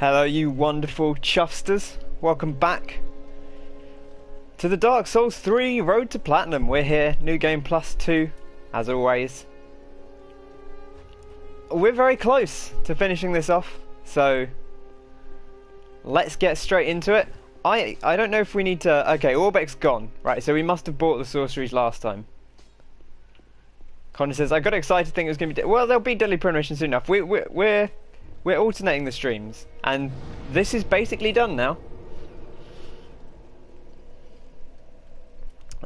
Hello you wonderful chuffsters, welcome back to the Dark Souls 3 Road to Platinum. We're here, new game +2, as always. We're very close to finishing this off, so let's get straight into it. I don't know if we need to... Okay, Orbek's gone, right, so we must have bought the sorceries last time. Connor says, I got excited thinking it was going to be... Well, there'll be Deadly Premonition soon enough. We're alternating the streams, and this is basically done now.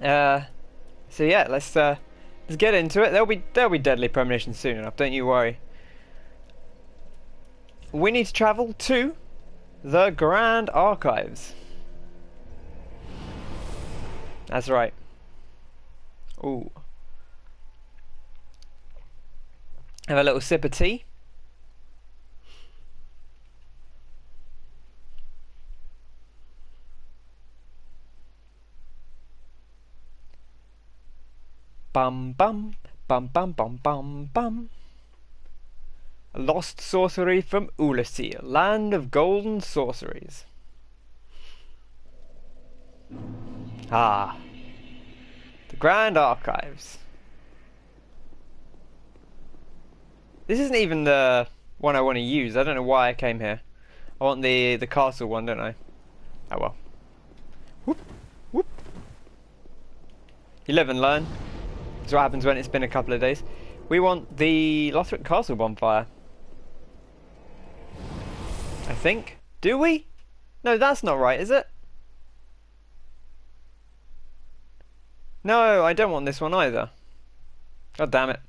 So yeah, let's get into it. There'll be Deadly Premonition soon enough. Don't you worry. We need to travel to the Grand Archives. That's right. Ooh. Have a little sip of tea. Bum bum bum bum bum bum bum. A lost sorcery from Irithyll, land of golden sorceries. Ah, the Grand Archives. This isn't even the one I want to use. I don't know why I came here. I want the castle one, don't I? Oh well. Whoop whoop. You live and learn. That's what happens when it's been a couple of days. We want the Lothric Castle bonfire. I think. Do we? No, that's not right, is it? No, I don't want this one either. God damn it.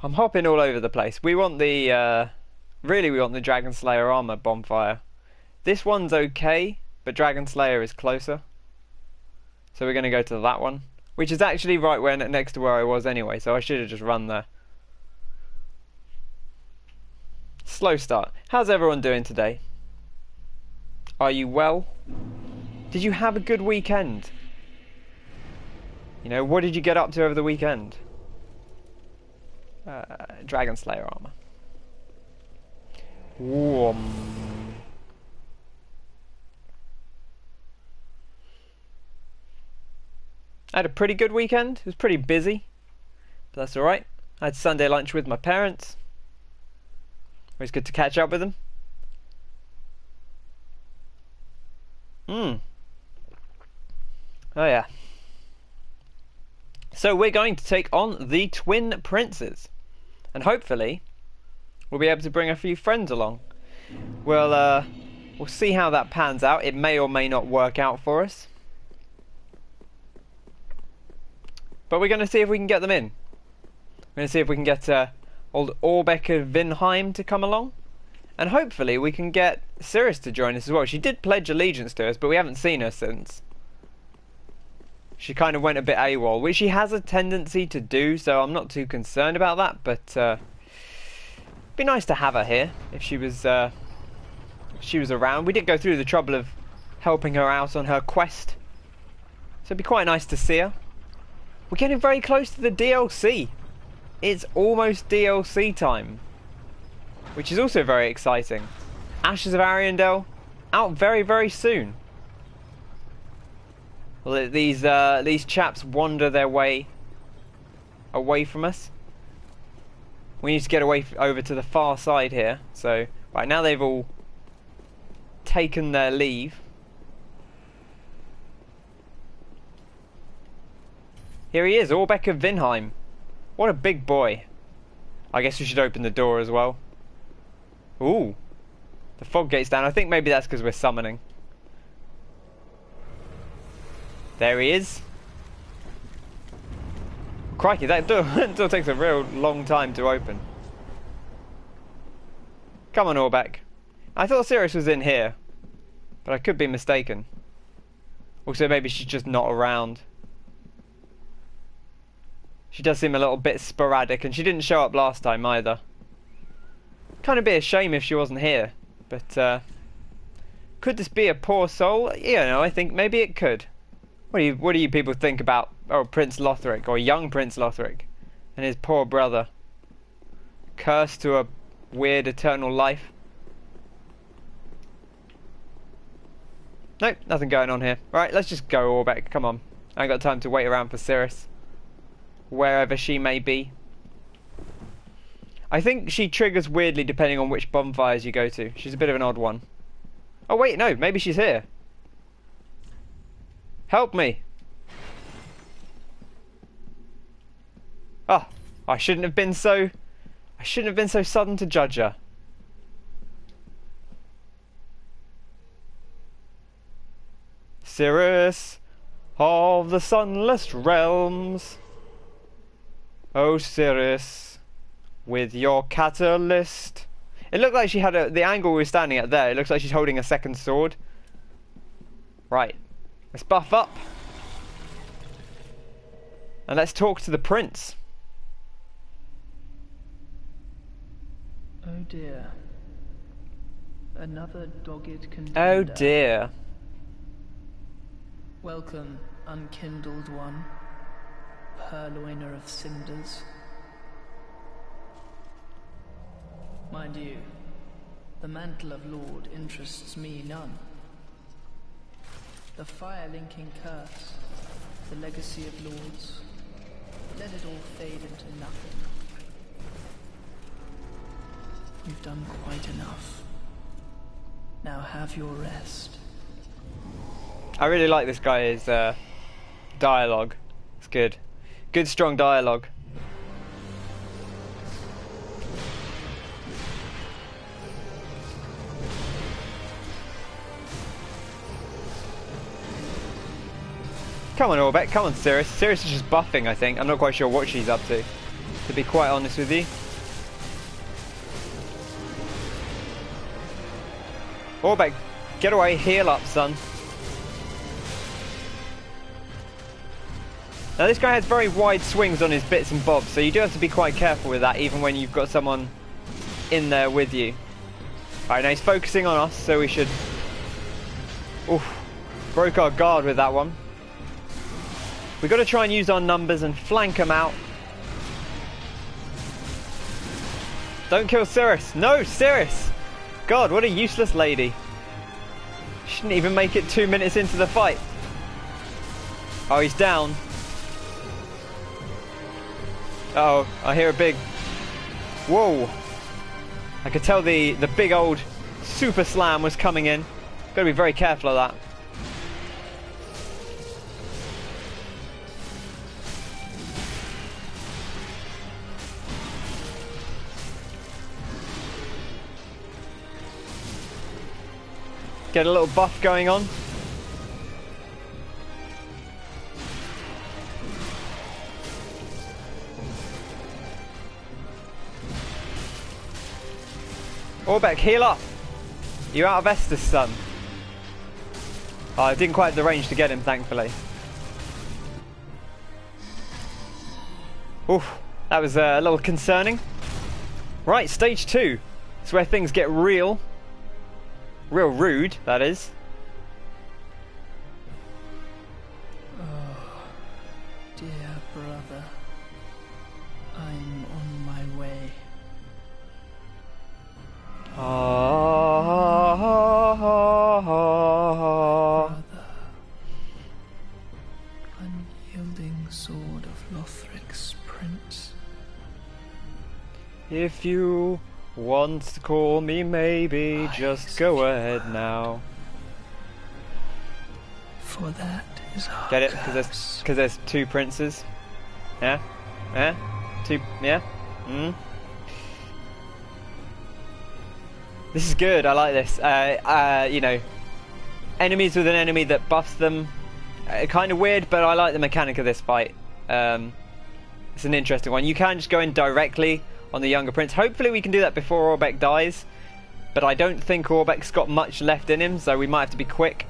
I'm hopping all over the place. We want the... really, we want the Dragon Slayer armor bonfire. This one's okay, but Dragon Slayer is closer. So we're going to go to that one. Which is actually right where next to where I was anyway, so I should have just run there. Slow start. How's everyone doing today? Are you well? Did you have a good weekend? You know, what did you get up to over the weekend? Dragon Slayer armor. I had a pretty good weekend. It was pretty busy, but that's alright. I had Sunday lunch with my parents. Always good to catch up with them. Oh yeah. So we're going to take on the Twin Princes, and hopefully we'll be able to bring a few friends along. We'll see how that pans out. It may or may not work out for us. But we're going to see if we can get them in. We're going to see if we can get old Orbek of Vinheim to come along. And hopefully we can get Cirrus to join us as well. She did pledge allegiance to us, but we haven't seen her since. She kind of went a bit AWOL, which she has a tendency to do, so I'm not too concerned about that. But it'd be nice to have her here if she was around. We did go through the trouble of helping her out on her quest, so it'd be quite nice to see her. We're getting very close to the DLC. It's almost DLC time, which is also very exciting. Ashes of Ariandel out very, very soon. Well, these chaps wander their way away from us. We need to get away over to the far side here. So right now they've all taken their leave. Here he is, Orbek of Vinheim. What a big boy. I guess we should open the door as well. Ooh. The fog gate's down. I think maybe that's because we're summoning. There he is. Crikey, that door takes a real long time to open. Come on, Orbek. I thought Cirrus was in here, but I could be mistaken. Also, maybe she's just not around. She does seem a little bit sporadic, and she didn't show up last time either. Kind of be a shame if she wasn't here, but could this be a poor soul? You know, I think maybe it could. What do you people think about Prince Lothric, or young Prince Lothric, and his poor brother? Cursed to a weird eternal life. Nope, nothing going on here. Right, let's just go Orbeck. Come on. I ain't got time to wait around for Cirrus. Wherever she may be. I think she triggers weirdly depending on which bonfires you go to. She's a bit of an odd one. Oh wait, no, maybe she's here. Help me. Oh, I shouldn't have been so sudden to judge her. Cirrus of the sunless realms. Oh Cirrus, with your catalyst. It looked like she had the angle we were standing at there, it looks like she's holding a second sword. Right, let's buff up. And let's talk to the prince. Oh dear. Another dogged contender. Oh dear. Welcome, unkindled one, purloiner of cinders. Mind you, the mantle of Lord interests me none. The fire-linking curse, the legacy of lords, let it all fade into nothing. You've done quite enough. Now have your rest. I really like this guy's dialogue. It's good. Good, strong dialogue. Come on, Orbeck. Come on, Cirrus. Cirrus is just buffing, I think. I'm not quite sure what she's up to be quite honest with you. Orbeck, get away. Heal up, son. Now this guy has very wide swings on his bits and bobs, so you do have to be quite careful with that, even when you've got someone in there with you. Alright, now he's focusing on us, so we should... Oof, broke our guard with that one. We've got to try and use our numbers and flank them out. Don't kill Cirrus! No, Cirrus! God, what a useless lady. Shouldn't even make it 2 minutes into the fight. Oh, he's down. Uh oh, I hear a big... Whoa! I could tell the big old super slam was coming in. Gotta be very careful of that. Get a little buff going on. Orbeck, heal up! You out of Estus, son? Oh, I didn't quite have the range to get him, thankfully. Oof, that was a little concerning. Right, stage 2. It's where things get real. Real rude, that is. Oh, dear brother. I'm on my way. Brother. Unyielding sword of Lothric's prince. If you want to call me, maybe just go ahead now. For that is our Get it? curse. Because there's two princes. Yeah? Yeah? Two, yeah? This is good, I like this. You know, enemies with an enemy that buffs them. Kind of weird, but I like the mechanic of this fight. It's an interesting one. You can just go in directly on the younger prince. Hopefully we can do that before Orbeck dies, but I don't think Orbeck's got much left in him, so we might have to be quick.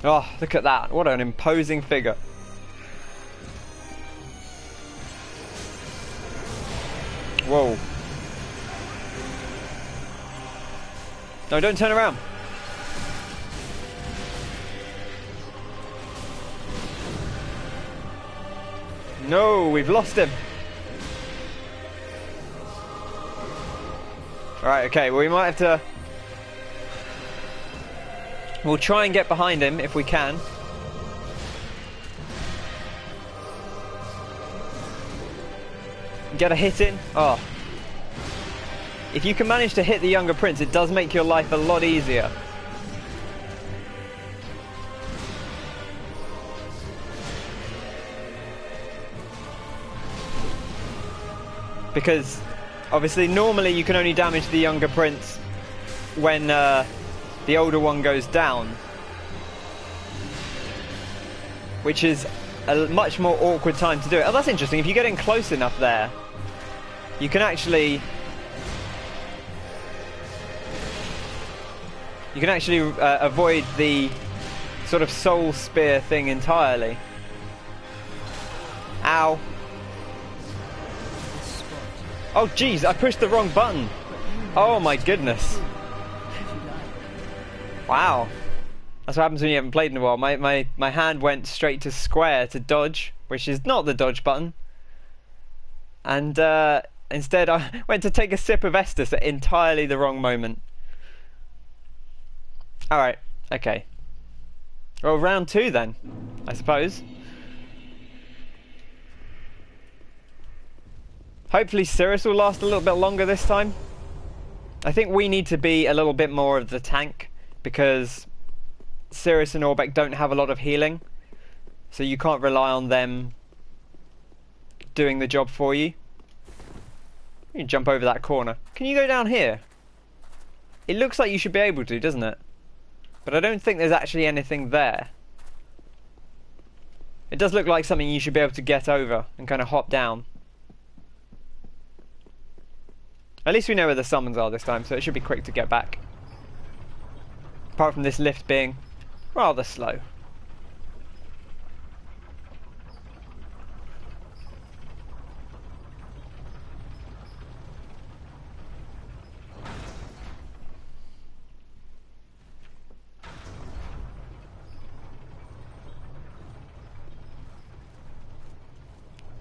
Oh, look at that. What an imposing figure. Whoa. No, don't turn around. No, we've lost him. Right, okay, well we might have to... We'll try and get behind him if we can. Get a hit in. Oh. If you can manage to hit the younger prince, it does make your life a lot easier. Because, obviously, normally you can only damage the younger prince when the older one goes down. Which is a much more awkward time to do it. Oh, that's interesting. If you get in close enough there, you can actually... You can actually avoid the sort of soul spear thing entirely. Ow. Oh jeez, I pushed the wrong button. Oh my goodness. Wow. That's what happens when you haven't played in a while. My hand went straight to square to dodge, which is not the dodge button. And instead I went to take a sip of Estus at entirely the wrong moment. Alright, okay. Well, round 2 then, I suppose. Hopefully Cirrus will last a little bit longer this time. I think we need to be a little bit more of the tank, because Cirrus and Orbeck don't have a lot of healing, so you can't rely on them doing the job for you. You can jump over that corner. Can you go down here? It looks like you should be able to, doesn't it? But I don't think there's actually anything there. It does look like something you should be able to get over and kind of hop down. At least we know where the summons are this time, so it should be quick to get back. Apart from this lift being rather slow.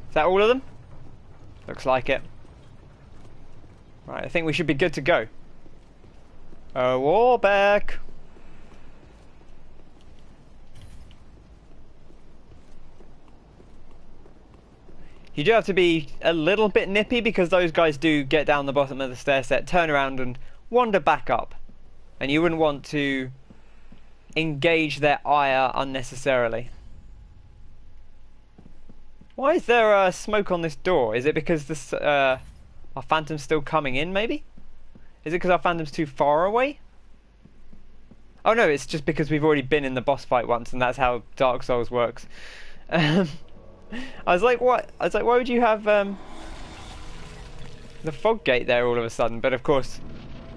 Is that all of them? Looks like it. Right, I think we should be good to go. Warbeck! You do have to be a little bit nippy, because those guys do get down the bottom of the stair set, turn around and wander back up. And you wouldn't want to engage their ire unnecessarily. Why is there smoke on this door? Is it because this, our phantom's still coming in, maybe? Is it because our phantom's too far away? Oh no, it's just because we've already been in the boss fight once, and that's how Dark Souls works. I was like, what? I was like, why would you have the fog gate there all of a sudden? But of course,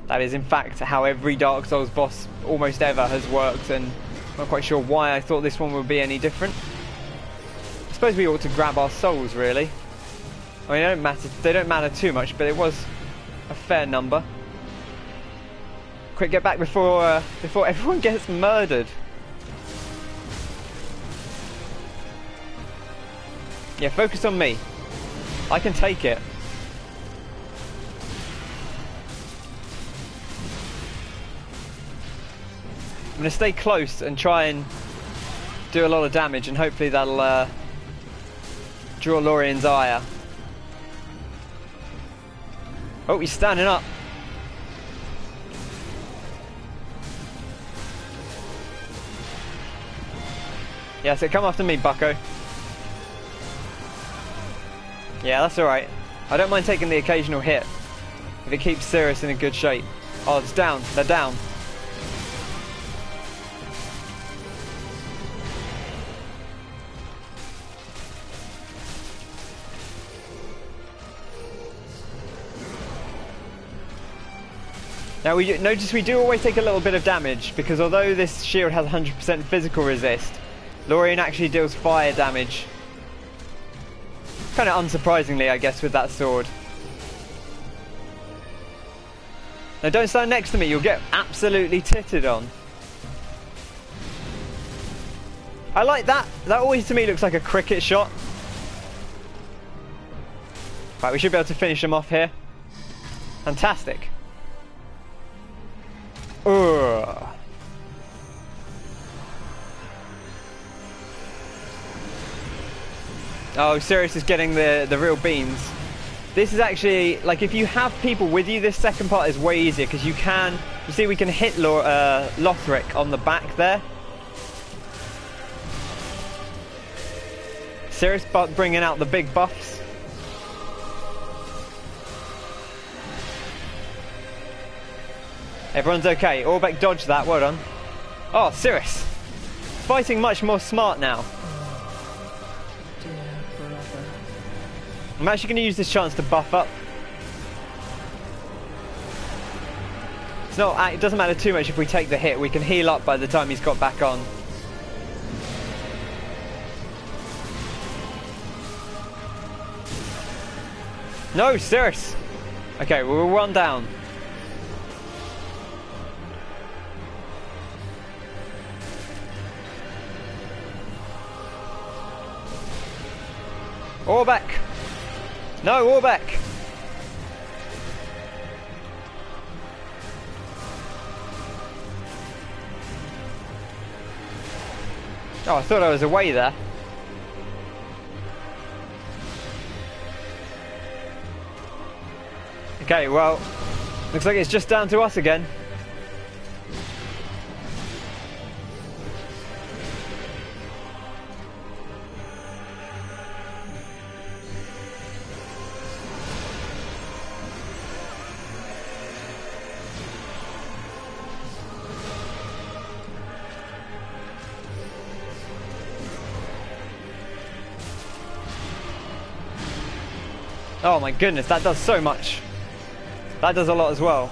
that is in fact how every Dark Souls boss almost ever has worked, and I'm not quite sure why I thought this one would be any different. I suppose we ought to grab our souls, really. I mean, they don't matter too much, but it was a fair number. Quick, get back before everyone gets murdered. Yeah, focus on me. I can take it. I'm going to stay close and try and do a lot of damage, and hopefully that'll draw Lorien's ire. Oh, he's standing up. Yeah, so come after me, bucko. Yeah, that's alright. I don't mind taking the occasional hit if it keeps Cirrus in a good shape. Oh, it's down. They're down. Now notice we do always take a little bit of damage, because although this shield has 100% physical resist, Lorien actually deals fire damage. Kind of unsurprisingly, I guess, with that sword. Now don't stand next to me, you'll get absolutely titted on. I like that. That always to me looks like a cricket shot. Right, we should be able to finish them off here. Fantastic. Ugh. Oh, Sirius is getting the real beans. This is actually, like, if you have people with you, this second part is way easier, because you see we can hit Lothric on the back there. Sirius bringing out the big buffs. Everyone's okay. Orbeck dodged that, well done. Oh, Sirius. Fighting much more smart now. I'm actually going to use this chance to buff up. It doesn't matter too much if we take the hit. We can heal up by the time he's got back on. No, Sirius! Okay, we're one down. Orbeck! No, Orbeck! Oh, I thought I was away there. Okay, well, looks like it's just down to us again. Oh my goodness, that does so much. That does a lot as well.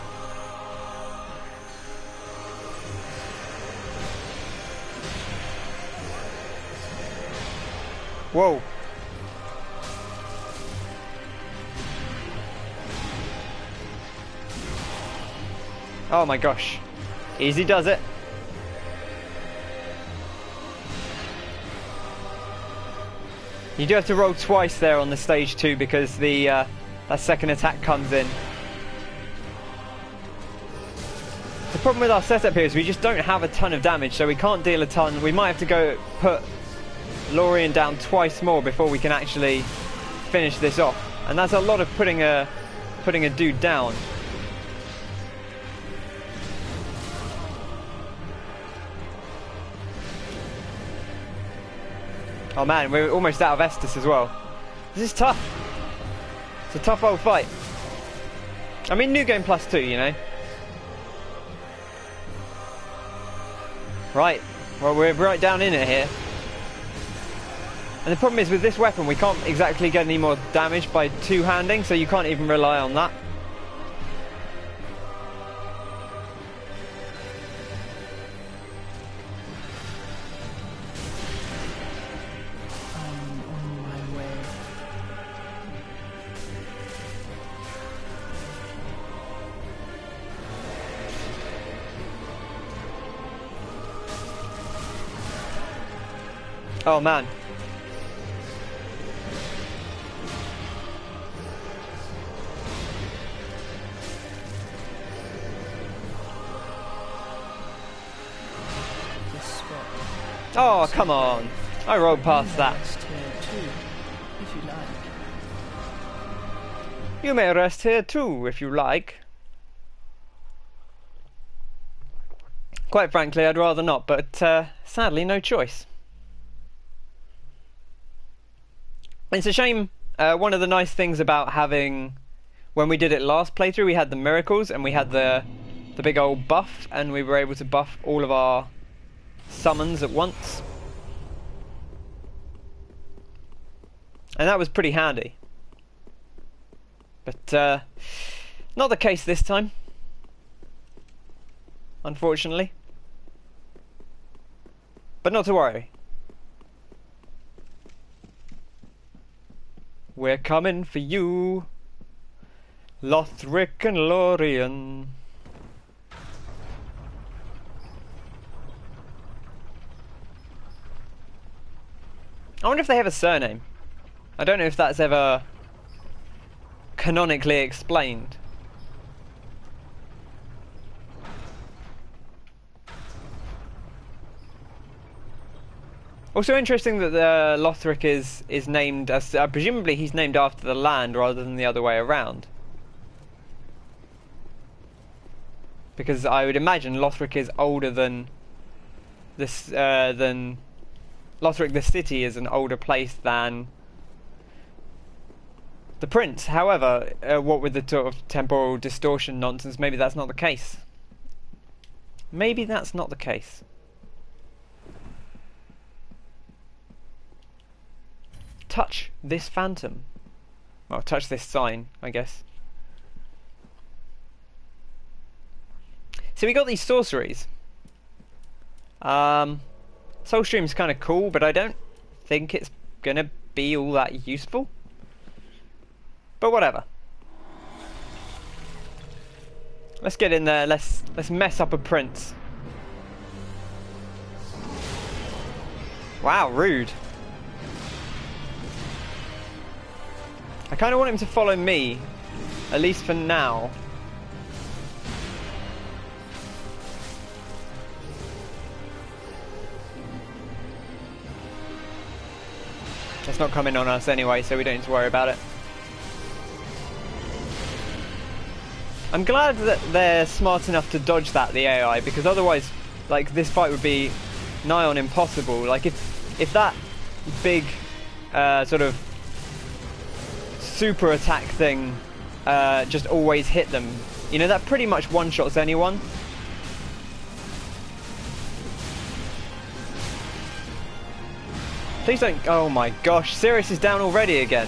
Whoa. Oh my gosh. Easy does it. You do have to roll twice there on the stage too, because that second attack comes in. The problem with our setup here is we just don't have a ton of damage, so we can't deal a ton. We might have to go put Lorien down twice more before we can actually finish this off. And that's a lot of putting a dude down. Oh man, we're almost out of Estus as well. This is tough. It's a tough old fight. I mean, new game +2, you know. Right, well, we're right down in it here. And the problem is with this weapon, we can't exactly get any more damage by two-handing, so you can't even rely on that. Oh man. Oh, come on. I rolled past that. You may rest here too, if you like. Quite frankly, I'd rather not, but sadly, no choice. It's a shame. One of the nice things about having, when we did it last playthrough, we had the miracles and we had the big old buff, and we were able to buff all of our summons at once. And that was pretty handy. But not the case this time, unfortunately. But not to worry. We're coming for you, Lothric and Lorien. I wonder if they have a surname. I don't know if that's ever canonically explained. Also interesting that the Lothric is named as presumably he's named after the land rather than the other way around. Because I would imagine Lothric is older than this than Lothric the city is an older place than the prince. However, what with the sort of temporal distortion nonsense, maybe that's not the case. Maybe that's not the case. Touch this phantom. Well, touch this sign, I guess. So we got these sorceries. Soulstream's kind of cool, but I don't think it's gonna be all that useful. But whatever. Let's get in there. Let's mess up a prince. Wow, rude. I kind of want him to follow me, at least for now. It's not coming on us anyway, so we don't need to worry about it. I'm glad that they're smart enough to dodge that, the AI, because otherwise, like, this fight would be nigh on impossible. Like, if that big sort of super attack thing just always hit them, you know, that pretty much one-shots anyone. Please don't... Oh my gosh, Sirius is down already again.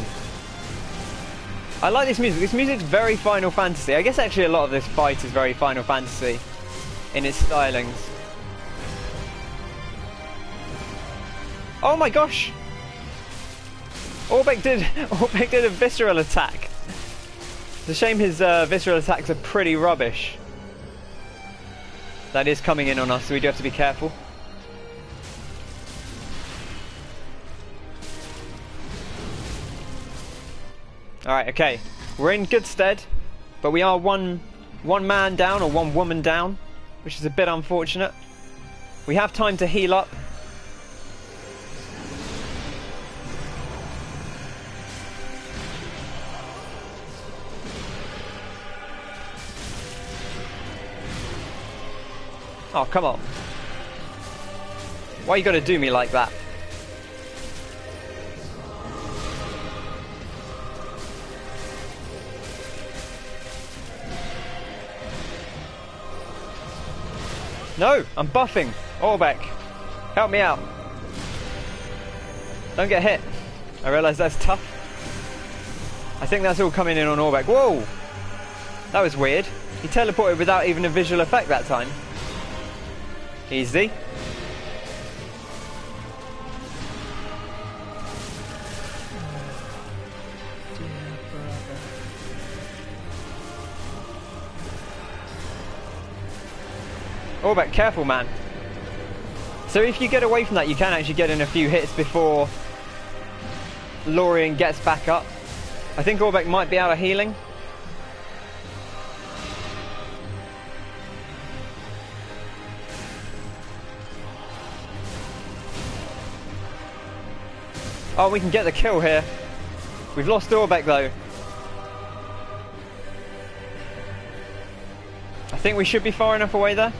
I like this music. This music's very Final Fantasy. I guess actually a lot of this fight is very Final Fantasy in its stylings. Oh my gosh! Orbeck did a visceral attack. It's a shame his visceral attacks are pretty rubbish. That is coming in on us, so we do have to be careful. Alright, okay. We're in good stead, but we are one man down, or one woman down, which is a bit unfortunate. We have time to heal up. Oh, come on. Why you gotta do me like that? No, I'm buffing. Orbeck, help me out. Don't get hit. I realise that's tough. I think that's all coming in on Orbeck. Whoa! That was weird. He teleported without even a visual effect that time. Easy. Orbeck, careful, man. So if you get away from that, you can actually get in a few hits before Lorien gets back up. I think Orbeck might be out of healing. Oh, we can get the kill here. We've lost Orbeck though. I think we should be far enough away there.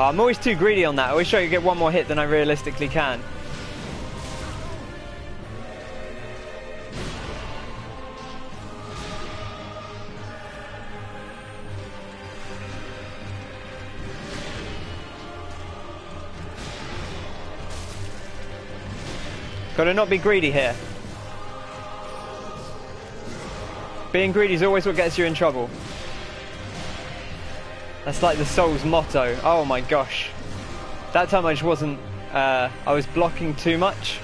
Oh, I'm always too greedy on that. I always try to get one more hit than I realistically can. Gotta not be greedy here. Being greedy is always what gets you in trouble. That's like the Soul's motto. Oh my gosh. That time I just wasn't... I was blocking too much.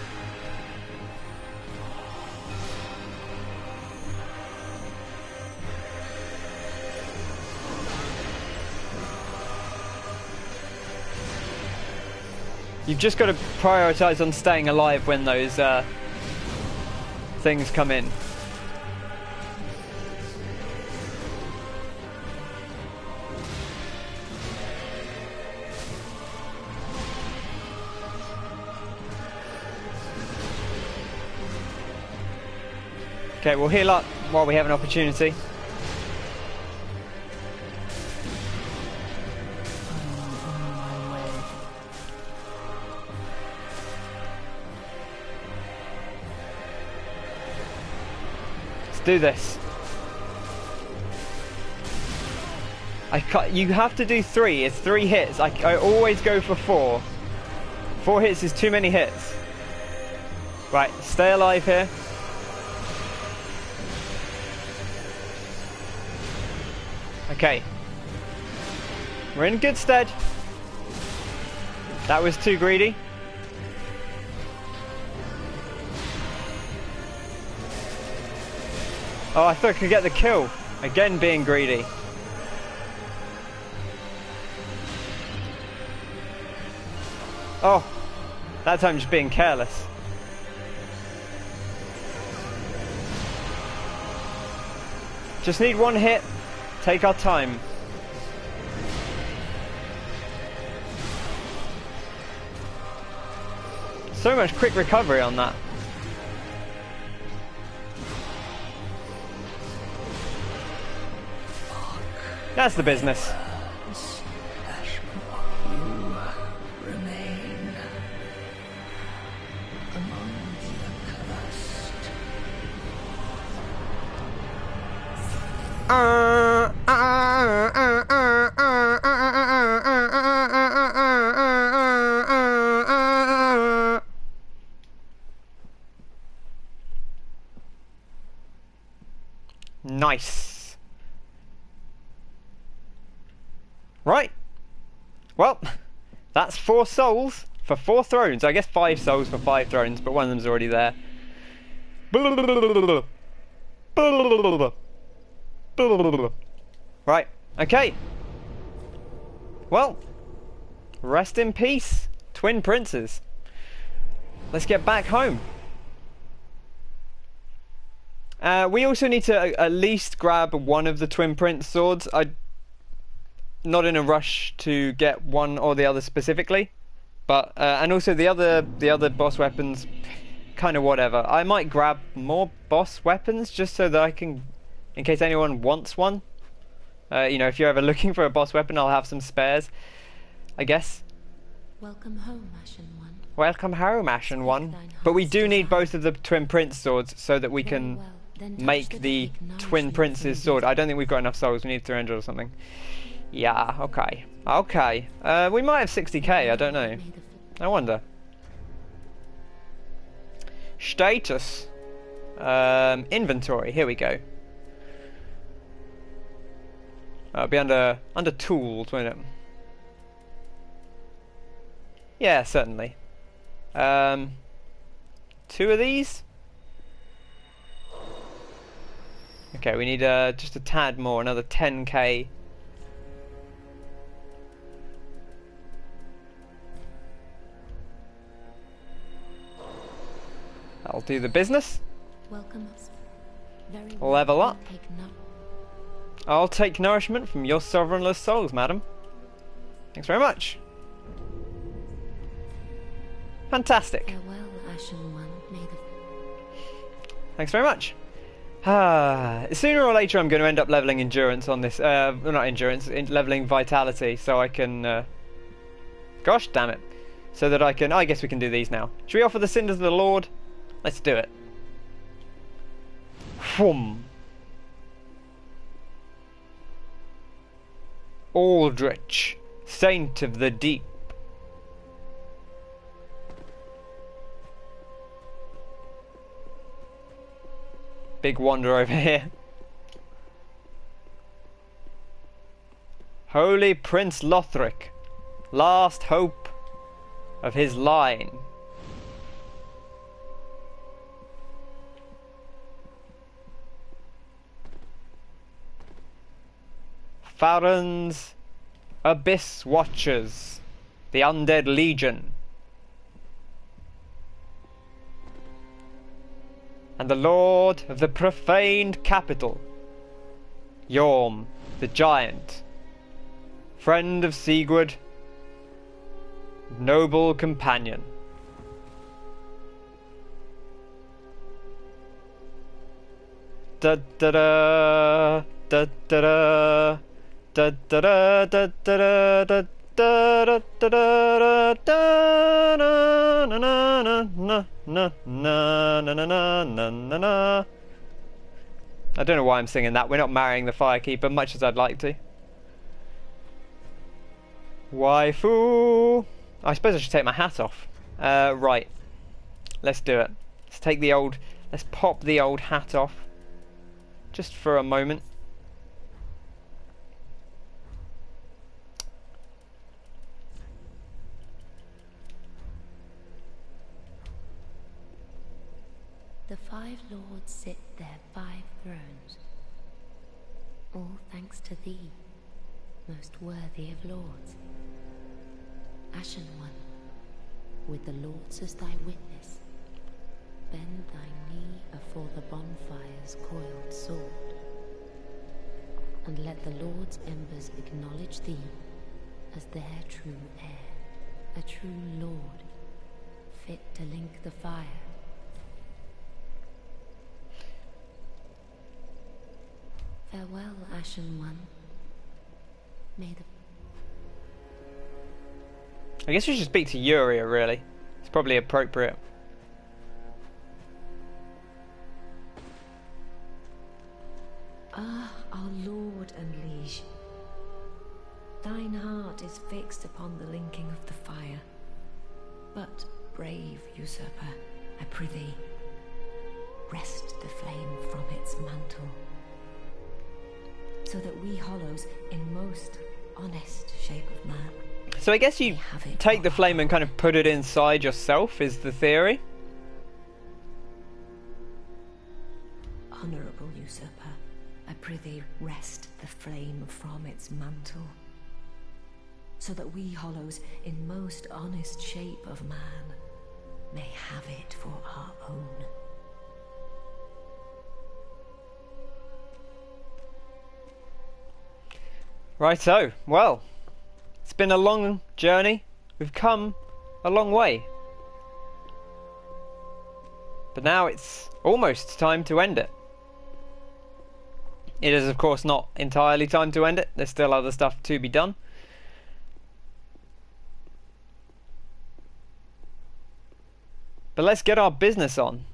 You've just got to prioritise on staying alive when those things come in. Okay, we'll heal up while we have an opportunity. Let's do this. You have to do 3. It's 3 hits. I always go for 4. 4 hits is too many hits. Right, stay alive here. Okay. We're in good stead. That was too greedy. Oh, I thought I could get the kill. Again, being greedy. Oh, that time just being careless. Just need 1 hit. Take our time. So much quick recovery on that. That's the business. Nice. Right. Well, that's 4 souls for 4 thrones. I guess 5 souls for 5 thrones, but one of them's already there. Right. Okay. Well, rest in peace, twin princes. Let's get back home. We also need to at least grab one of the twin prince swords. I'm not in a rush to get one or the other specifically, but and also the other boss weapons, kind of whatever. I might grab more boss weapons just so that I can, in case anyone wants one. You know, if you're ever looking for a boss weapon, I'll have some spares, I guess. Welcome home, Ashen One. Welcome home, Ashen One. But we do need both of the twin prince swords so that we can make the twin prince's sword. I don't think we've got enough souls. We need 300 or something. Yeah, okay. Okay. We might have 60k, I don't know. I wonder. Status. Inventory, here we go. It'll be under tools, won't it? Yeah, certainly. 2 of these. Okay, we need just a tad more, another 10k. That'll do the business. Welcome us. Very Level well. up. I'll take nourishment from your sovereignless souls, madam. Thanks very much. Fantastic. Farewell, Ashen One. May the... Thanks very much. Sooner or later I'm going to end up leveling endurance on this. Well, not endurance, leveling vitality, so I can... Gosh damn it. So that I can... I guess we can do these now. Should we offer the cinders of the Lord? Let's do it. Whoom. Aldrich, Saint of the Deep. Big wander over here. Holy Prince Lothric, last hope of his line. Farron's Abyss Watchers, the Undead Legion, and the Lord of the Profaned Capital, Yorm the Giant, friend of Sigurd, noble companion. da da da da da da da da da da da da da da. I don't know why I'm singing that. We're not marrying the Firekeeper, much as I'd like to. Waifu. I suppose I should take my hat off. Right. Let's do it. Let's take the old... Let's pop the old hat off. Just for a moment. The 5 lords sit their 5 thrones, all thanks to thee, most worthy of lords. Ashen One, with the lords as thy witness, bend thy knee afore the bonfire's coiled sword, and let the lords' embers acknowledge thee as their true heir, a true lord, fit to link the fire. Farewell, Ashen One. May the... I guess we should speak to Yuria, really. It's probably appropriate. Ah, our lord and liege. Thine heart is fixed upon the linking of the fire. But, brave usurper, I prithee, wrest the flame from its mantle, so that we hollows in most honest shape of man. So I guess you take the flame and kind of put it inside yourself, is the theory. Honourable usurper, I prithee wrest the flame from its mantle, so that we hollows in most honest shape of man may have it for our own. Righto, well, it's been a long journey. We've come a long way. But now it's almost time to end it. It is, of course, not entirely time to end it. There's still other stuff to be done. But let's get our business on.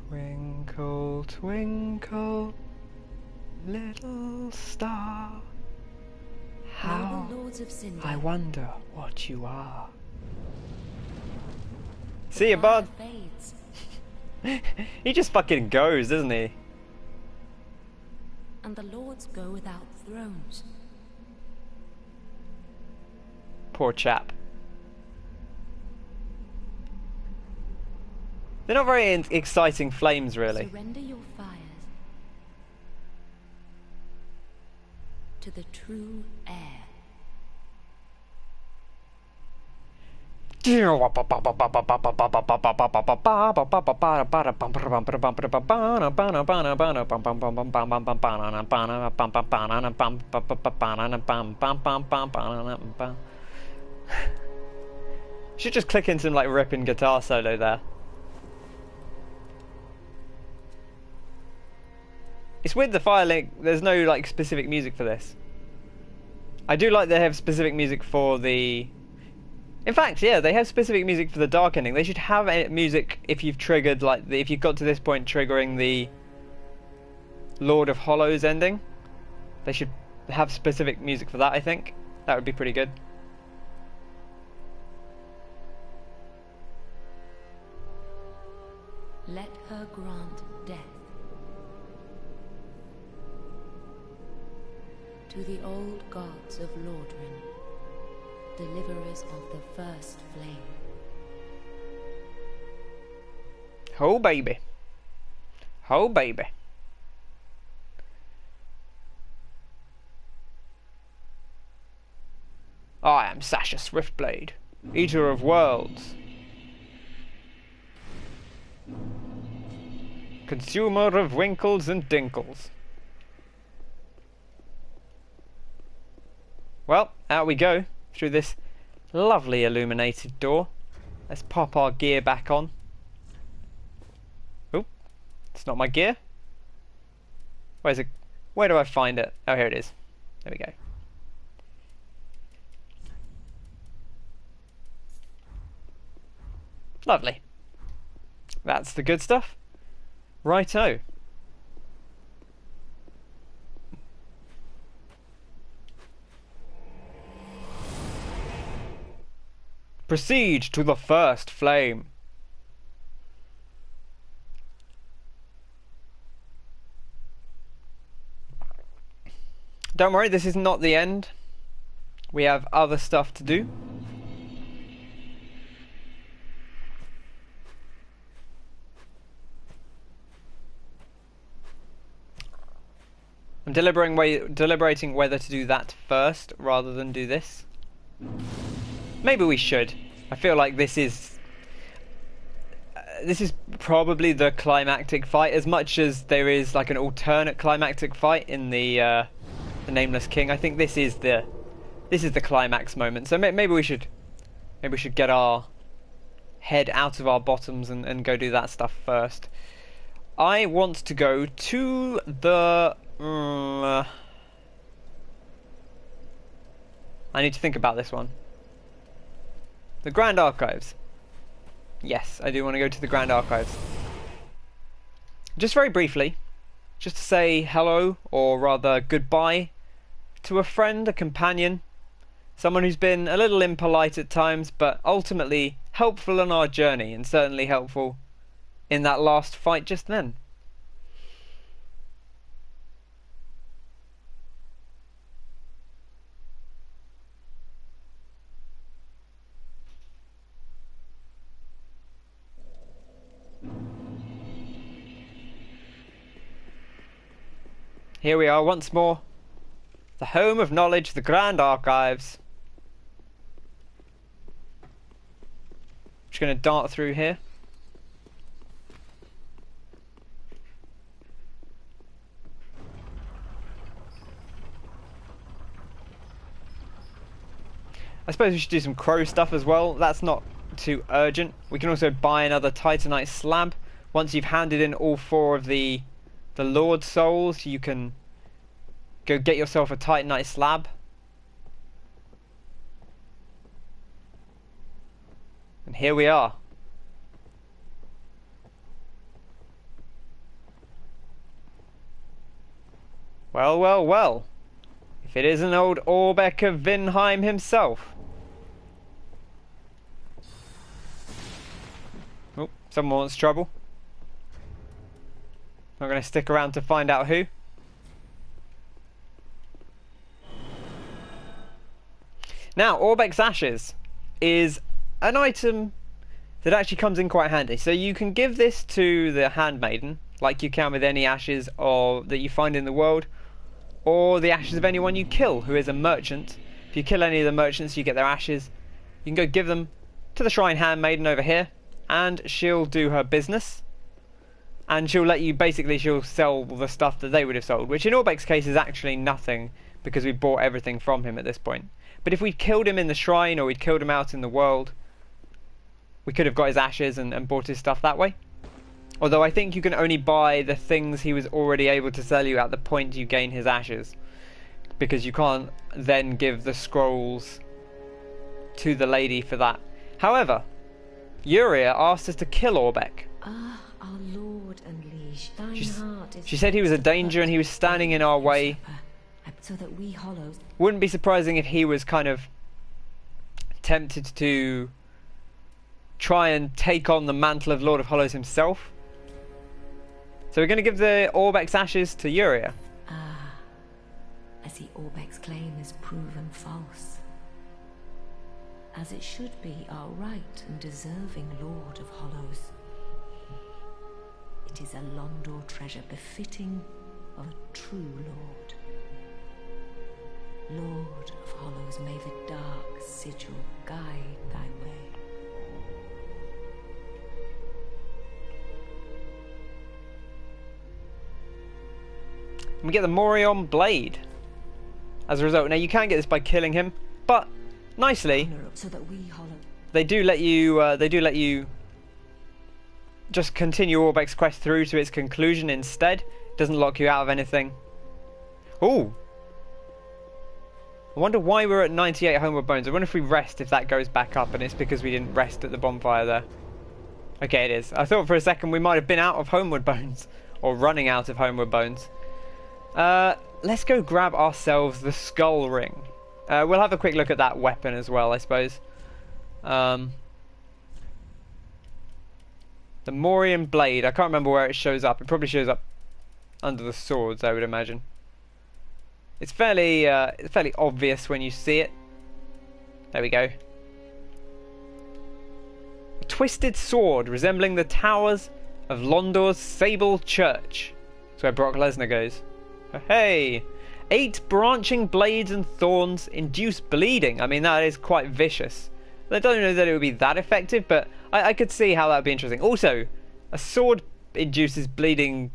Twinkle, twinkle, little star, how Noble lords of CINDER, I wonder what you are. See you, bud. fades, He just fucking goes, doesn't he? and the lords go without thrones. Poor chap. They're not very exciting flames, really. Surrender your fires to the true heir. Should just click into some like ripping guitar solo there. It's with the Firelink, there's no like specific music for this. I do like they have specific music for the... In fact, yeah, they have specific music for the dark ending. They should have music if you've triggered, like, if you've got to this point triggering the Lord of Hollows ending. They should have specific music for that, I think. That would be pretty good. Let her grant death to the old gods of Lordran, deliverers of the first flame. Oh baby. Oh baby. I am Sasha Swiftblade, Eater of Worlds, Consumer of Winkles and Dinkles. Well, out we go through this lovely illuminated door. Let's pop our gear back on. Oh, it's not my gear. Where's it? Where do I find it? Oh, here it is. There we go. Lovely. That's the good stuff. Righto. Proceed to the first flame. Don't worry, this is not the end. We have other stuff to do. I'm deliberating whether to do that first rather than do this. Maybe we should. I feel like this is probably the climactic fight, as much as there is like an alternate climactic fight in the Nameless King. I think this is the climax moment. So maybe we should get our head out of our bottoms and go do that stuff first. I want to go to the I need to think about this one. The Grand Archives. Yes, I do want to go to the Grand Archives. Just very briefly, just to say hello, or rather goodbye, to a friend, a companion, someone who's been a little impolite at times, but ultimately helpful on our journey, and certainly helpful in that last fight just then. Here we are once more. The home of knowledge, the Grand Archives. Just going to dart through here. I suppose we should do some crow stuff as well. That's not too urgent. We can also buy another Titanite slab. Once you've handed in all 4 of the Lord souls, you can go get yourself a Titanite slab. And here we are. Well, well, well. If it isn't old Orbeck of Vinheim himself. Oh, someone wants trouble. Not going to stick around to find out who. Now, Orbeck's Ashes is an item that actually comes in quite handy. So you can give this to the handmaiden, like you can with any ashes that you find in the world, or the ashes of anyone you kill who is a merchant. If you kill any of the merchants, you get their ashes. You can go give them to the shrine handmaiden over here, and she'll do her business. And she'll let you, basically she'll sell the stuff that they would have sold, which in Orbeck's case is actually nothing, because we bought everything from him at this point. But if we'd killed him in the shrine, or we'd killed him out in the world, we could have got his ashes and bought his stuff that way. Although I think you can only buy the things he was already able to sell you at the point you gain his ashes, because you can't then give the scrolls to the lady for that. However, Yuria asked us to kill Orbeck. Our Lord and Liege, thine heart is... She said he was a danger and he was standing in our way. So that we hollows... Wouldn't be surprising if he was kind of tempted to try and take on the mantle of Lord of Hollows himself. So we're going to give the Orbeck's ashes to Yuria. I see Orbeck's claim is proven false. As it should be our right and deserving Lord of Hollows. It is a Londor treasure befitting of a true Lord. Lord of hollows may the dark sigil guide thy way. We get the Morion Blade as a result. Now you can get this by killing him, but nicely So that we hollow. they do let you just continue Orbek's quest through to its conclusion instead. It doesn't lock you out of anything. Ooh. I wonder why we're at 98 Homeward Bones. I wonder if we rest if that goes back up, and it's because we didn't rest at the bonfire there. Okay, it is. I thought for a second we might have been out of Homeward Bones, or running out of Homeward Bones. Let's go grab ourselves the Skull Ring. We'll have a quick look at that weapon as well, I suppose. The Morion Blade. I can't remember where it shows up. It probably shows up under the swords, I would imagine. It's fairly obvious when you see it. There we go. A twisted sword resembling the towers of Londor's Sable Church. That's where Brock Lesnar goes. Hey! 8 branching blades and thorns induce bleeding. I mean, that is quite vicious. I don't know that it would be that effective, but I could see how that would be interesting. Also, a sword induces bleeding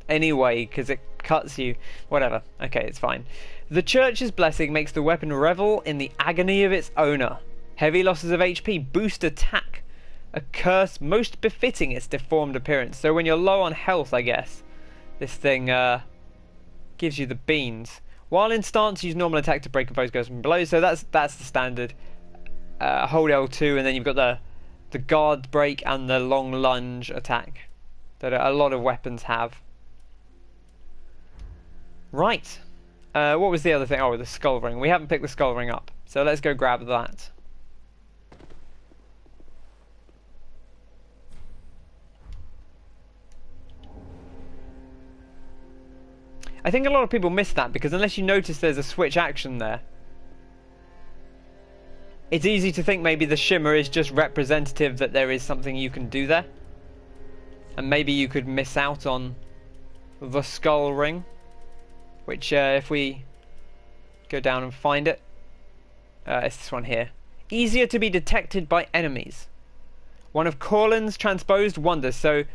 anyway, because it cuts you. Whatever. Okay, it's fine. The church's blessing makes the weapon revel in the agony of its owner. Heavy losses of HP boost attack. A curse most befitting its deformed appearance. So when you're low on health, I guess, this thing gives you the beans. While in stance, use normal attack to break a foe's goes from below. So that's the standard. Hold L2, and then you've got the guard break and the long lunge attack that a lot of weapons have. Right. What was the other thing? Oh, the Skull Ring. We haven't picked the Skull Ring up, so let's go grab that. I think a lot of people miss that, because unless you notice there's a switch action there, it's easy to think maybe the shimmer is just representative that there is something you can do there. And maybe you could miss out on the Skull Ring. Which, if we go down and find it, it's this one here. Easier to be detected by enemies. One of Corlin's transposed wonders. So,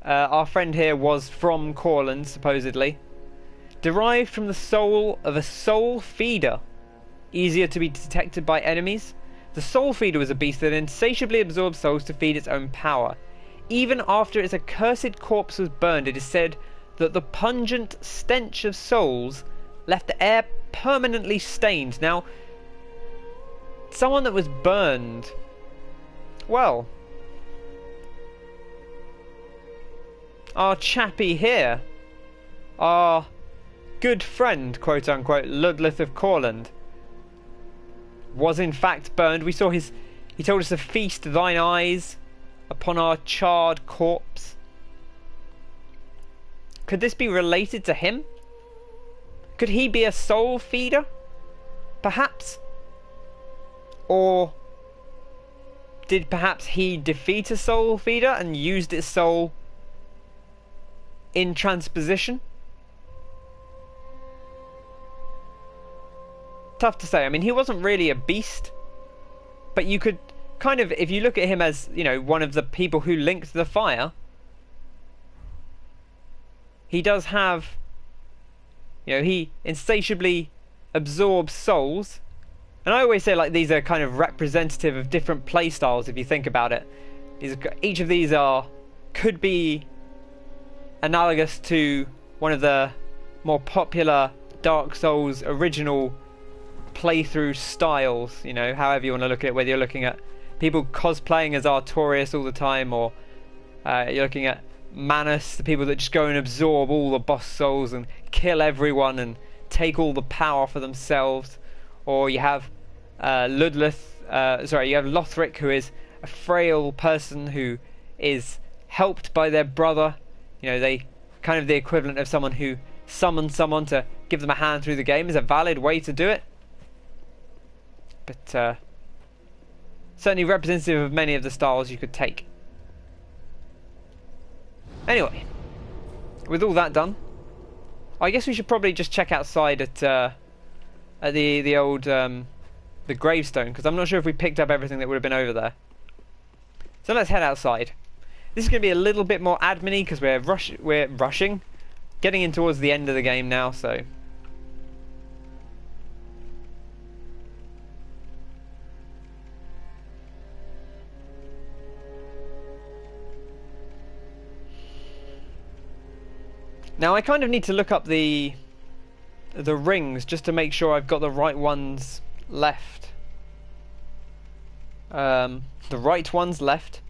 our friend here was from Corlin, supposedly. Derived from the soul of a soul feeder. Easier to be detected by enemies. The soul feeder was a beast that insatiably absorbed souls to feed its own power. Even after its accursed corpse was burned, it is said that the pungent stench of souls left the air permanently stained. Now, someone that was burned, well, our chappie here, our good friend, quote unquote, Ludleth of Corland, was in fact burned. We saw he told us to feast thine eyes upon our charred corpse. Could this be related to him? Could he be a soul feeder? Perhaps? Or did perhaps he defeat a soul feeder and used its soul in transposition? Tough to say. I mean, he wasn't really a beast, but you could kind of, if you look at him as, you know, one of the people who linked the fire, he does have, you know, he insatiably absorbs souls. And I always say, like, these are kind of representative of different play styles if you think about it. Each of these could be analogous to one of the more popular Dark Souls original playthrough styles, you know, however you want to look at it, whether you're looking at people cosplaying as Artorias all the time, or you're looking at Manus, the people that just go and absorb all the boss souls and kill everyone and take all the power for themselves. Or you have you have Lothric, who is a frail person who is helped by their brother. You know, they kind of the equivalent of someone who summons someone to give them a hand through the game. Is a valid way to do it. But certainly representative of many of the styles you could take. Anyway, with all that done, I guess we should probably just check outside at at the old the gravestone, because I'm not sure if we picked up everything that would have been over there. So let's head outside. This is going to be a little bit more admin-y because we're rushing, getting in towards the end of the game now. So now I kind of need to look up the rings just to make sure I've got the right ones left. The right ones left.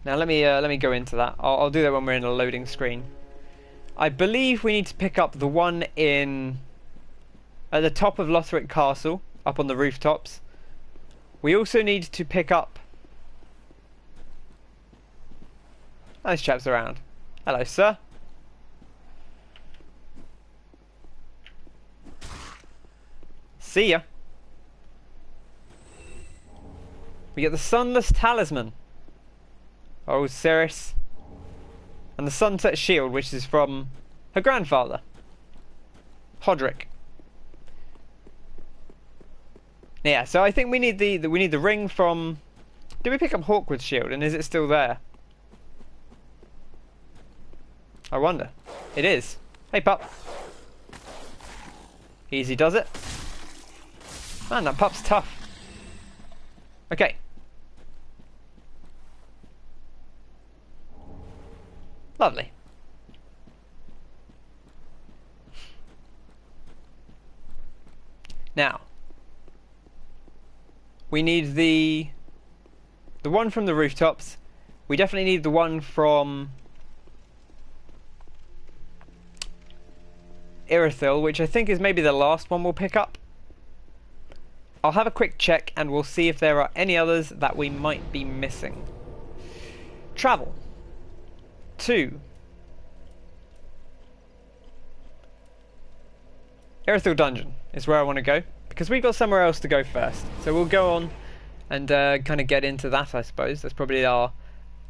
Now let me go into that. I'll do that when we're in a loading screen. I believe we need to pick up the one at the top of Lothric Castle, up on the rooftops. We also need to pick up... Oh, this chap's around. Hello, sir. See ya. We get the Sunless Talisman. Oh, Circe. And the Sunset Shield, which is from her grandfather, Hodrick. Yeah, so I think we need the ring from... Did we pick up Hawkwood's shield, and is it still there? I wonder. It is. Hey, pup. Easy does it. Man, that pup's tough. Okay. Lovely. Now, we need the one from the rooftops. We definitely need the one from Irithyll, which I think is maybe the last one we'll pick up. I'll have a quick check and we'll see if there are any others that we might be missing. Travel to Irithyll Dungeon is where I want to go, because we've got somewhere else to go first. So we'll go on and kind of get into that, I suppose. That's probably our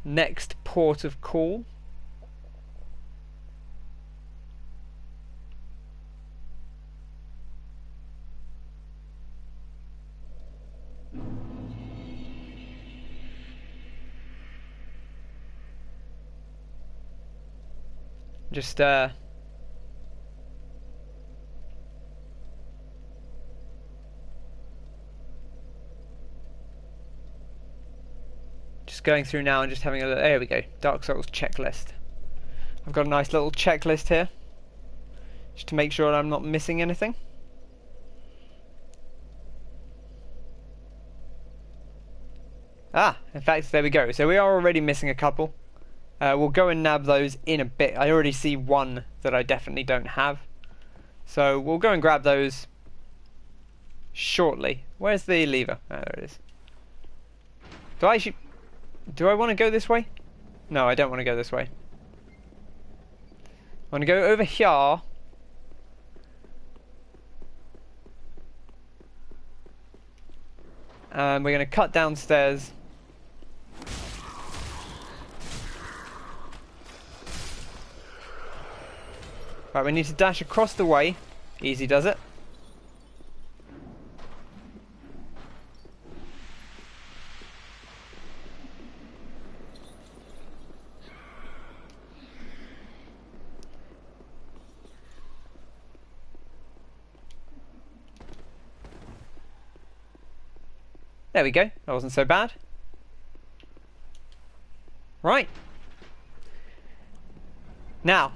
next port of call. Just going through now and just having a look. There we go. Dark Souls checklist. I've got a nice little checklist here, just to make sure I'm not missing anything. Ah, in fact, there we go. So we are already missing a couple. We'll go and nab those in a bit. I already see one that I definitely don't have. So we'll go and grab those shortly. Where's the lever? Oh, there it is. Do I want to go this way? No, I don't want to go this way. I want to go over here. And we're going to cut downstairs. Right, we need to dash across the way. Easy does it. There we go. That wasn't so bad. Right. Now,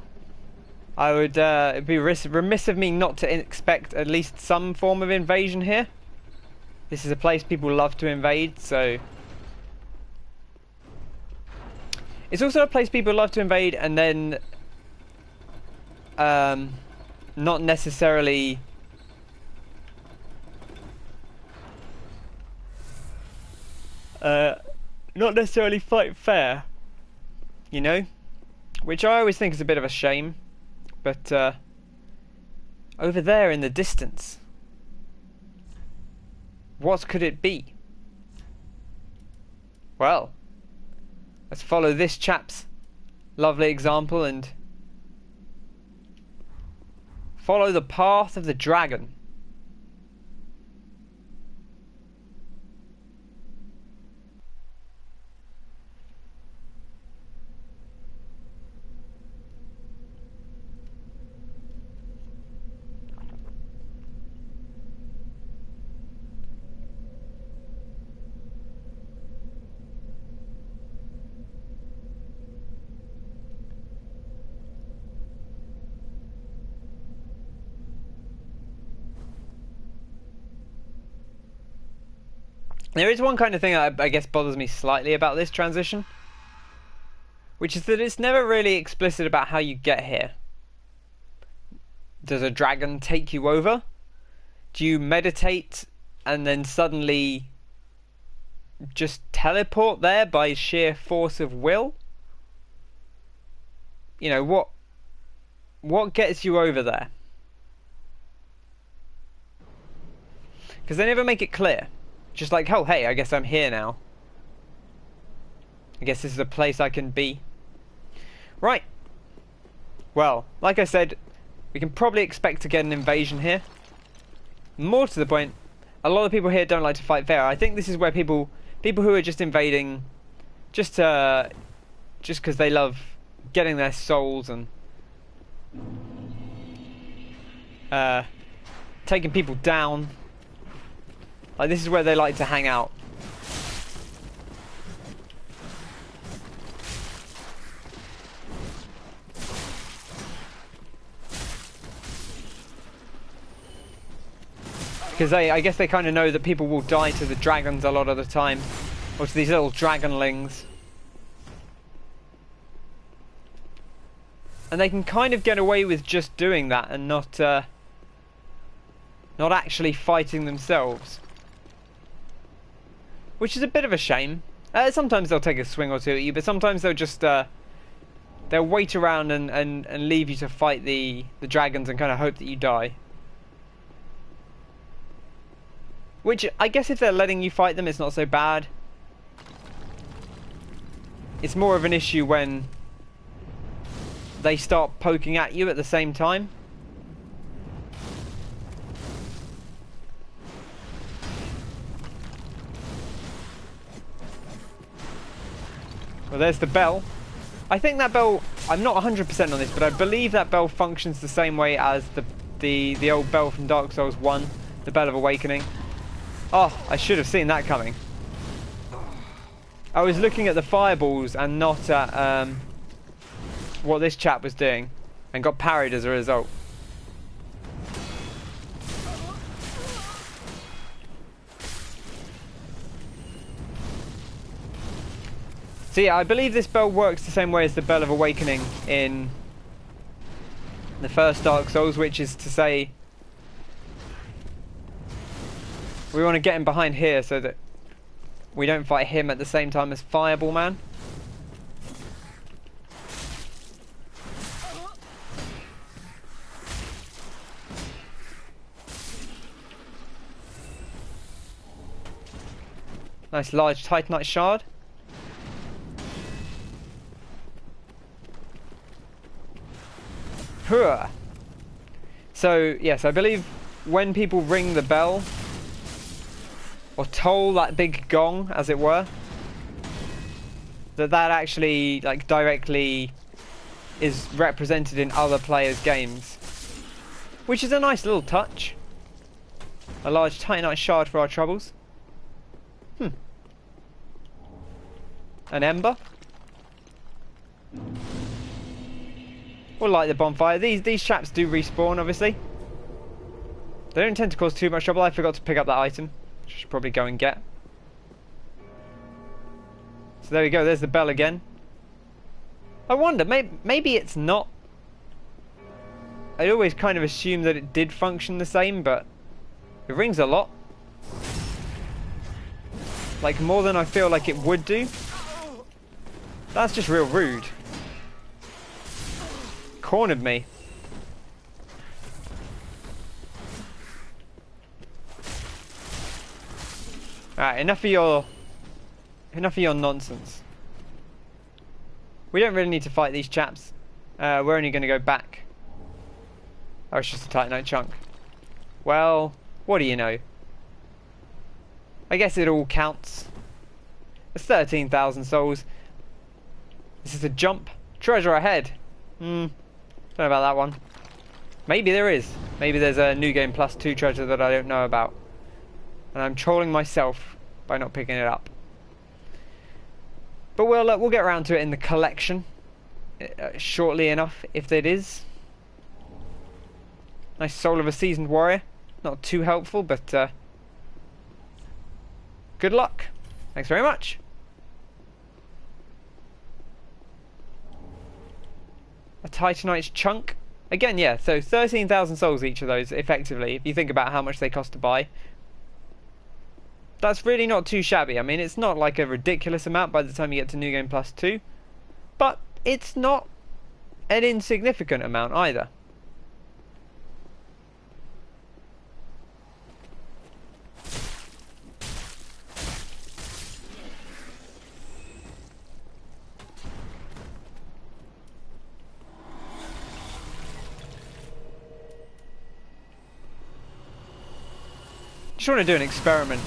I would it'd be remiss of me not to expect at least some form of invasion here. This is a place people love to invade, so... It's also a place people love to invade and then... not necessarily... not necessarily fight fair, you know, which I always think is a bit of a shame. But over there in the distance, what could it be? Well, let's follow this chap's lovely example and Follow the path of the dragon. There is one kind of thing that I guess bothers me slightly about this transition, which is that it's never really explicit about how you get here. Does a dragon take you over? Do you meditate and then suddenly just teleport there by sheer force of will? You know, what gets you over there? Because they never make it clear. Just like, oh hey, I guess I'm here now. I guess this is a place I can be. Right. Well, like I said, we can probably expect to get an invasion here. More to the point, a lot of people here don't like to fight fair. I think this is where people who are just invading just because they love getting their souls and taking people down. Like, this is where they like to hang out. Because I guess they kind of know that people will die to the dragons a lot of the time. Or to these little dragonlings. And they can kind of get away with just doing that and not actually fighting themselves. Which is a bit of a shame. Sometimes they'll take a swing or two at you, but sometimes they'll just they'll wait around and leave you to fight the dragons and kind of hope that you die. Which, I guess if they're letting you fight them, it's not so bad. It's more of an issue when they start poking at you at the same time. Well, there's the bell. I think that bell, I'm not 100% on this, but I believe that bell functions the same way as the old bell from Dark Souls 1, the Bell of Awakening. Oh, I should have seen that coming. I was looking at the fireballs and not at what this chap was doing, and got parried as a result. So yeah, I believe this bell works the same way as the Bell of Awakening in the first Dark Souls, which is to say we want to get him behind here so that we don't fight him at the same time as Fireball Man. Nice large Titanite shard. Hurrah. So yes, I believe when people ring the bell or toll that big gong, as it were, that actually like directly is represented in other players' games, which is a nice little touch. A large Titanite shard for our troubles. An ember. We'll light the bonfire. These chaps do respawn, obviously. They don't tend to cause too much trouble. I forgot to pick up that item, which I should probably go and get. So there we go. There's the bell again. I wonder, maybe it's not. I'd always kind of assume that it did function the same, but it rings a lot. Like, more than I feel like it would do. That's just real rude. Cornered me. Alright, enough of your nonsense. We don't really need to fight these chaps. We're only going to go back. Oh, it's just a Titanite chunk. Well, what do you know? I guess it all counts. It's 13,000 souls. This is a jump. Treasure ahead. Don't know about that one. Maybe there is. Maybe there's a New Game Plus 2 treasure that I don't know about. And I'm trolling myself by not picking it up. But we'll get around to it in the collection shortly enough, if it is. Nice soul of a seasoned warrior. Not too helpful, but good luck. Thanks very much. A Titanite chunk. Again, yeah, so 13,000 souls each of those, effectively, if you think about how much they cost to buy. That's really not too shabby. I mean, it's not like a ridiculous amount by the time you get to New Game Plus 2, but it's not an insignificant amount either. Just want to do an experiment.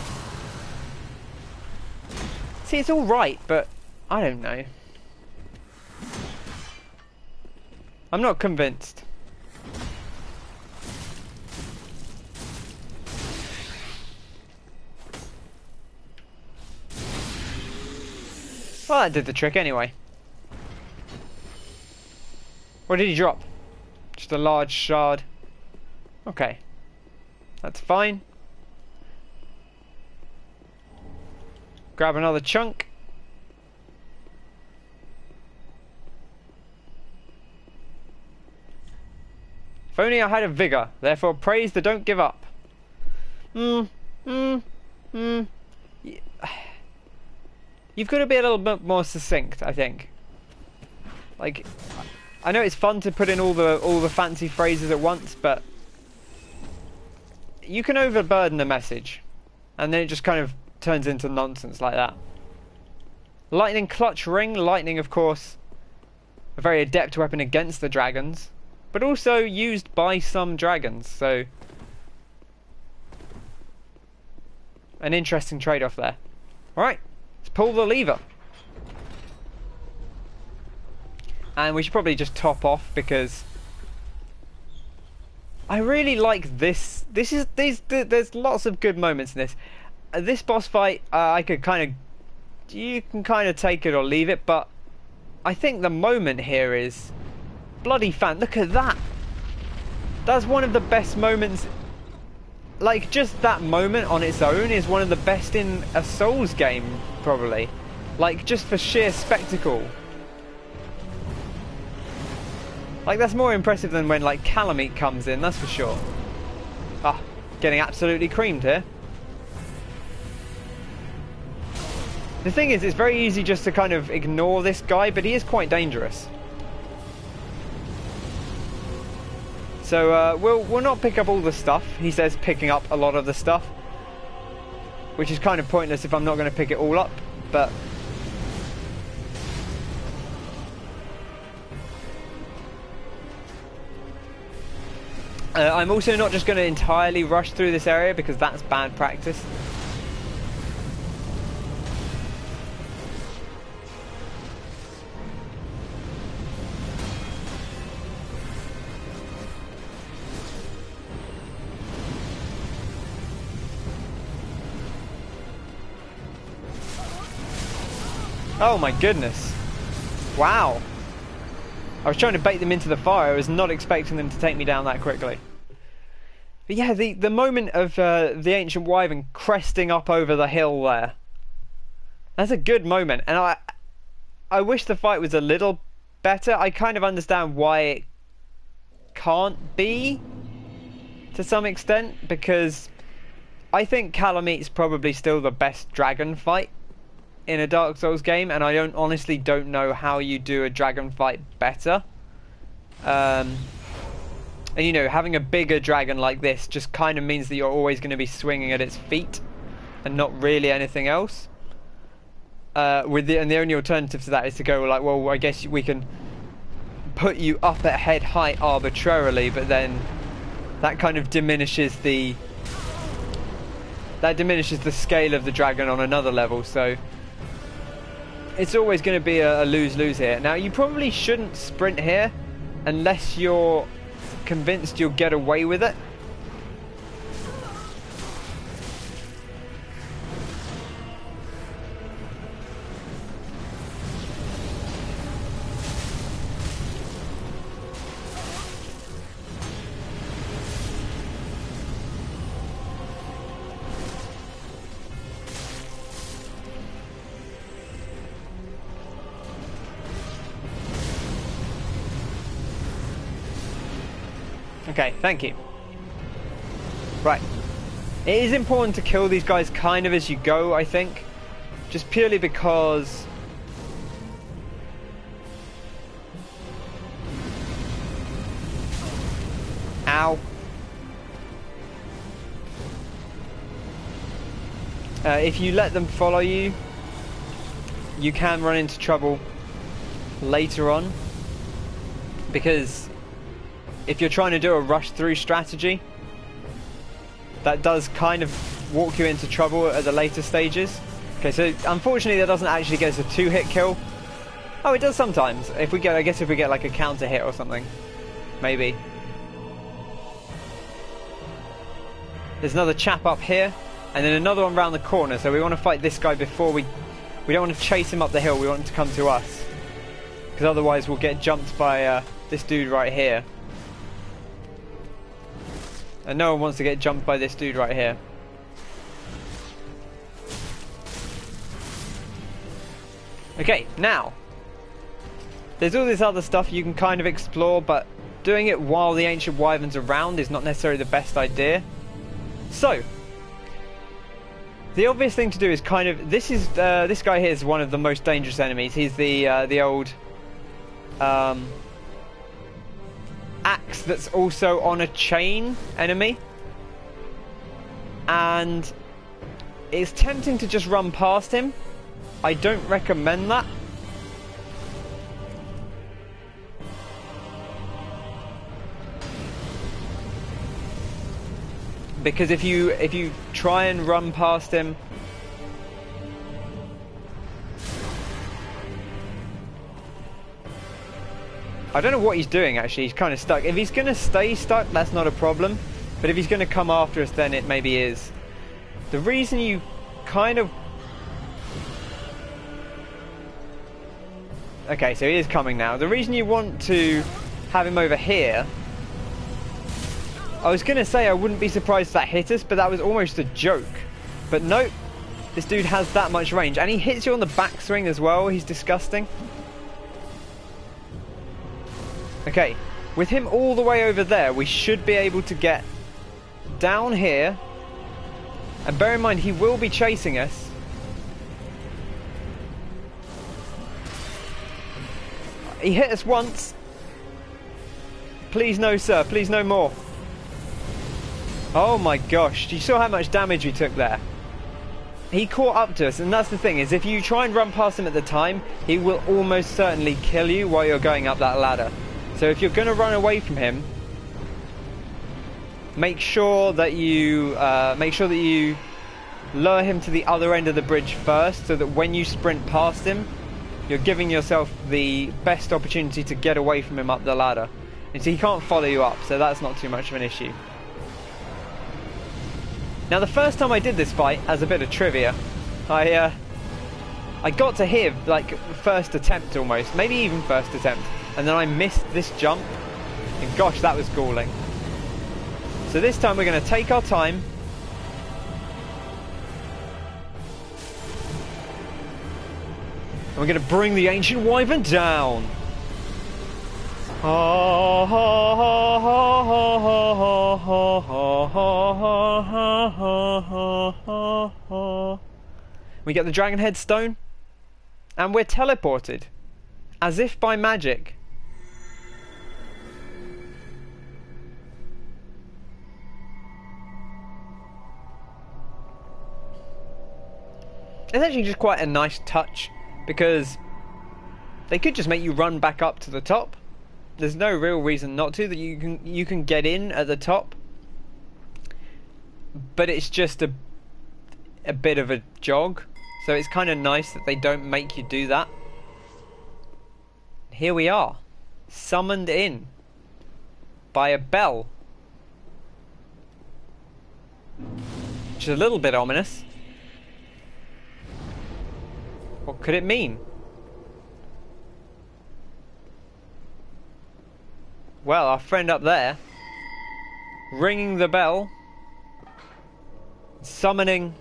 See, it's all right, but I don't know. I'm not convinced. Well, that did the trick anyway. What did he drop? Just a large shard. Okay. That's fine. Grab another chunk. If only I had a vigor, therefore praise the don't give up. You've got to be a little bit more succinct, I think. Like, I know it's fun to put in all the fancy phrases at once, but you can overburden a message, and then it just kind of turns into nonsense like that. Lightning clutch ring. Lightning, of course, a very adept weapon against the dragons, but also used by some dragons, so an interesting trade-off there. Alright, let's pull the lever. And we should probably just top off, because I really like this. There's lots of good moments in this. This boss fight, I could kind of, you can kind of take it or leave it, but I think the moment here is bloody fan. Look at that. That's one of the best moments. Like, just that moment on its own is one of the best in a Souls game, probably. Like, just for sheer spectacle. Like, that's more impressive than when, like, Calamite comes in, that's for sure. Ah, getting absolutely creamed here. The thing is, it's very easy just to kind of ignore this guy, but he is quite dangerous. So we'll not pick up all the stuff. He says picking up a lot of the stuff, which is kind of pointless if I'm not going to pick it all up, but I'm also not just going to entirely rush through this area, because that's bad practice. Oh my goodness. Wow. I was trying to bait them into the fire. I was not expecting them to take me down that quickly. But yeah, the moment of the Ancient Wyvern cresting up over the hill there. That's a good moment. And I wish the fight was a little better. I kind of understand why it can't be, to some extent, because I think Calamite's probably still the best dragon fight in a Dark Souls game, and I honestly don't know how you do a dragon fight better. And you know, having a bigger dragon like this just kind of means that you're always going to be swinging at its feet and not really anything else. And the only alternative to that is to go like, well, I guess we can put you up at head height arbitrarily, but then that kind of diminishes the scale of the dragon on another level. So it's always going to be a lose-lose here. Now, you probably shouldn't sprint here unless you're convinced you'll get away with it. Okay, thank you. Right. It is important to kill these guys kind of as you go, I think. Just purely because... Ow. If you let them follow you, you can run into trouble later on. Because if you're trying to do a rush through strategy, that does kind of walk you into trouble at the later stages. Okay, so unfortunately that doesn't actually get us a 2-hit kill. Oh, it does sometimes. I guess if we get like a counter hit or something. Maybe. There's another chap up here, and then another one round the corner, so we want to fight this guy before we don't want to chase him up the hill, we want him to come to us. Because otherwise we'll get jumped by this dude right here. And no one wants to get jumped by this dude right here. Okay, now. There's all this other stuff you can kind of explore, but doing it while the Ancient Wyvern's around is not necessarily the best idea. So, the obvious thing to do is kind of... This guy here is one of the most dangerous enemies. He's the old... axe that's also on a chain enemy, and it's tempting to just run past him. I don't recommend that. Because if you try and run past him, I don't know what he's doing actually, he's kind of stuck. If he's going to stay stuck, that's not a problem. But if he's going to come after us, then it maybe is. The reason you kind of... Okay, so he is coming now. The reason you want to have him over here... I was going to say I wouldn't be surprised if that hit us, but that was almost a joke. But nope, this dude has that much range. And he hits you on the backswing as well, he's disgusting. Okay, with him all the way over there, we should be able to get down here. And bear in mind, he will be chasing us. He hit us once. Please no, sir. Please no more. Oh my gosh. You saw how much damage we took there. He caught up to us, and that's the thing, is if you try and run past him at the time, he will almost certainly kill you while you're going up that ladder. So if you're going to run away from him, make sure that you lure him to the other end of the bridge first, so that when you sprint past him, you're giving yourself the best opportunity to get away from him up the ladder. And so he can't follow you up, so that's not too much of an issue. Now the first time I did this fight, as a bit of trivia, I got to here, like, first attempt almost, maybe even first attempt. And then I missed this jump, and gosh, that was galling. So this time we're going to take our time. And we're going to bring the Ancient Wyvern down. We get the Dragon Head Stone, and we're teleported, as if by magic. It's actually just quite a nice touch, because they could just make you run back up to the top. There's no real reason not to. That you can get in at the top but it's just a bit of a jog. So it's kind of nice that they don't make you do that. Here we are, summoned in by a bell, which is a little bit ominous. What could it mean? Well, our friend up there, ringing the bell, summoning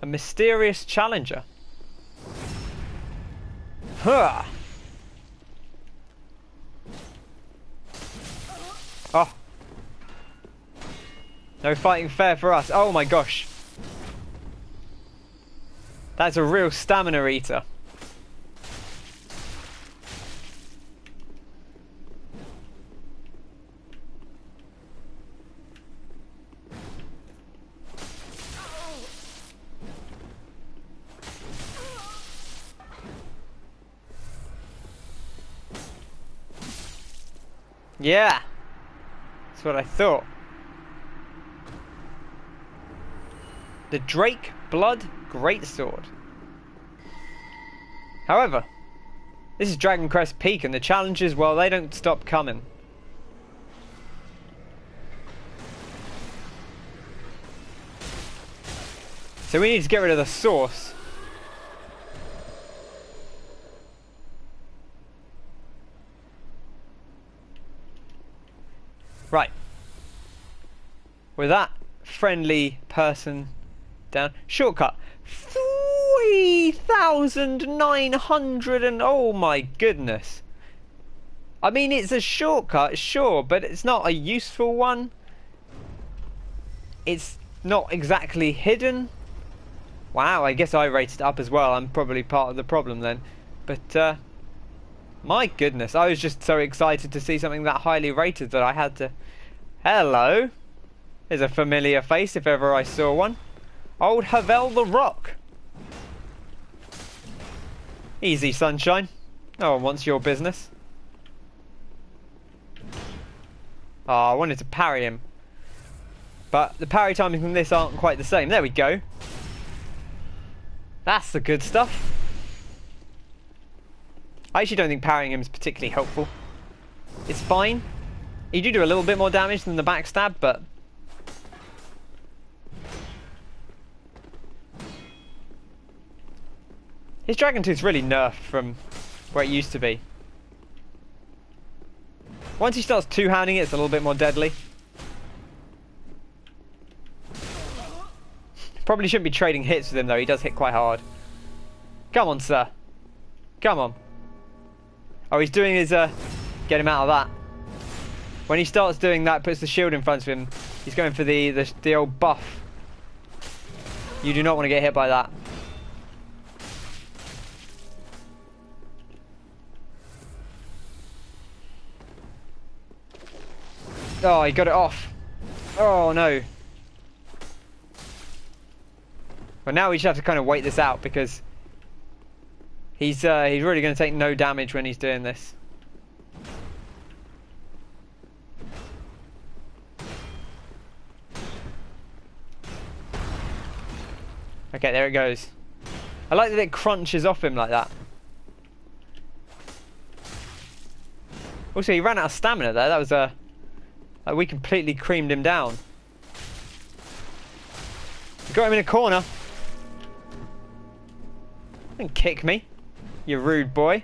a mysterious challenger. Huh. Oh. No fighting fair for us. Oh my gosh. That's a real stamina eater. Yeah, that's what I thought. The Drake Blood Greatsword. However, this is Dragon Crest Peak, and the challenges, well, they don't stop coming. So we need to get rid of the source. Right. With that friendly person down. Shortcut. 3,900 and oh my goodness. I mean, it's a shortcut, sure, but it's not a useful one. It's not exactly hidden. Wow, I guess I rated it up as well. I'm probably part of the problem then. But, my goodness, I was just so excited to see something that highly rated that I had to... Hello. There's a familiar face if ever I saw one. Old Havel the Rock. Easy, sunshine. No one wants your business. Oh, I wanted to parry him. But the parry timings in this aren't quite the same. There we go. That's the good stuff. I actually don't think parrying him is particularly helpful. It's fine. You do a little bit more damage than the backstab, but... his Dragon Tooth's really nerfed from where it used to be. Once he starts two-handing it, it's a little bit more deadly. Probably shouldn't be trading hits with him though, he does hit quite hard. Come on, sir. Come on. Oh, he's doing his, get him out of that. When he starts doing that, puts the shield in front of him, he's going for the old buff. You do not want to get hit by that. Oh, he got it off. Oh, no. Well, now we just have to kind of wait this out because he's really going to take no damage when he's doing this. Okay, there it goes. I like that it crunches off him like that. Also, he ran out of stamina there. That was a... like we completely creamed him down. Got him in a corner. Don't kick me, you rude boy.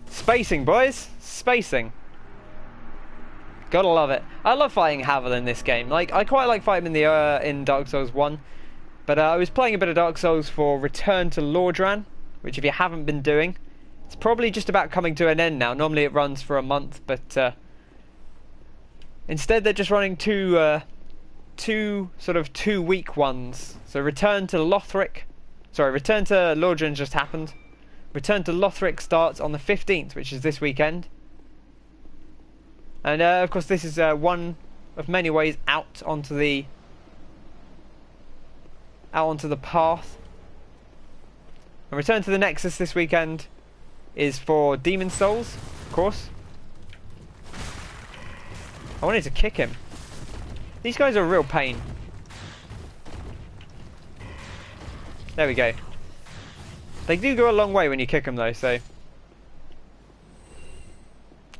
Spacing, boys. Spacing. Gotta love it. I love fighting Havel in this game. Like, I quite like fighting him in the in Dark Souls 1. But I was playing a bit of Dark Souls for Return to Lothric, which if you haven't been doing, it's probably just about coming to an end now. Normally it runs for a month, but instead they're just running two sort of 2-week ones. So Return to Lothric just happened. Return to Lothric starts on the 15th, which is this weekend. And of course this is one of many ways out onto the path. And Return to the Nexus this weekend is for Demon Souls, of course. I wanted to kick him. These guys are a real pain. There we go. They do go a long way when you kick them though, so...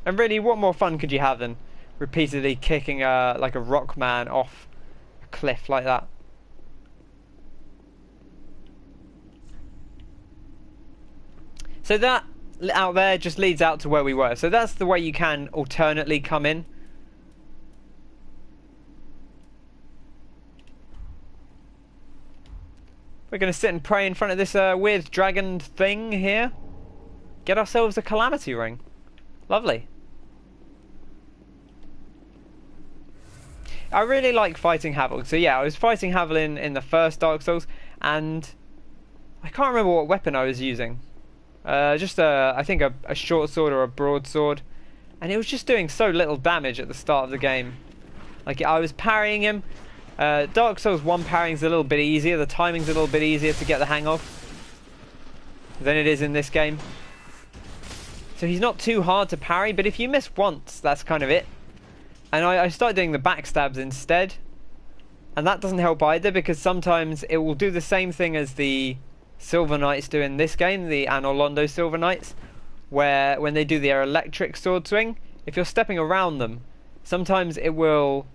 And really, what more fun could you have than repeatedly kicking like a rock man off a cliff like that? So that out there just leads out to where we were. So that's the way you can alternately come in. We're going to sit and pray in front of this weird dragon thing here. Get ourselves a calamity ring. Lovely. I really like fighting Havel. So yeah, I was fighting Havel in the first Dark Souls, and I can't remember what weapon I was using. Just I think a short sword or a broadsword, and it was just doing so little damage at the start of the game. Like, I was parrying him. Dark Souls 1 parrying's a little bit easier, the timing's a little bit easier to get the hang of than it is in this game. So he's not too hard to parry, but if you miss once, that's kind of it. And I started doing the backstabs instead, and that doesn't help either, because sometimes it will do the same thing as the Silver Knights do in this game, the Anor Londo Silver Knights, where when they do their electric sword swing, if you're stepping around them, sometimes it will...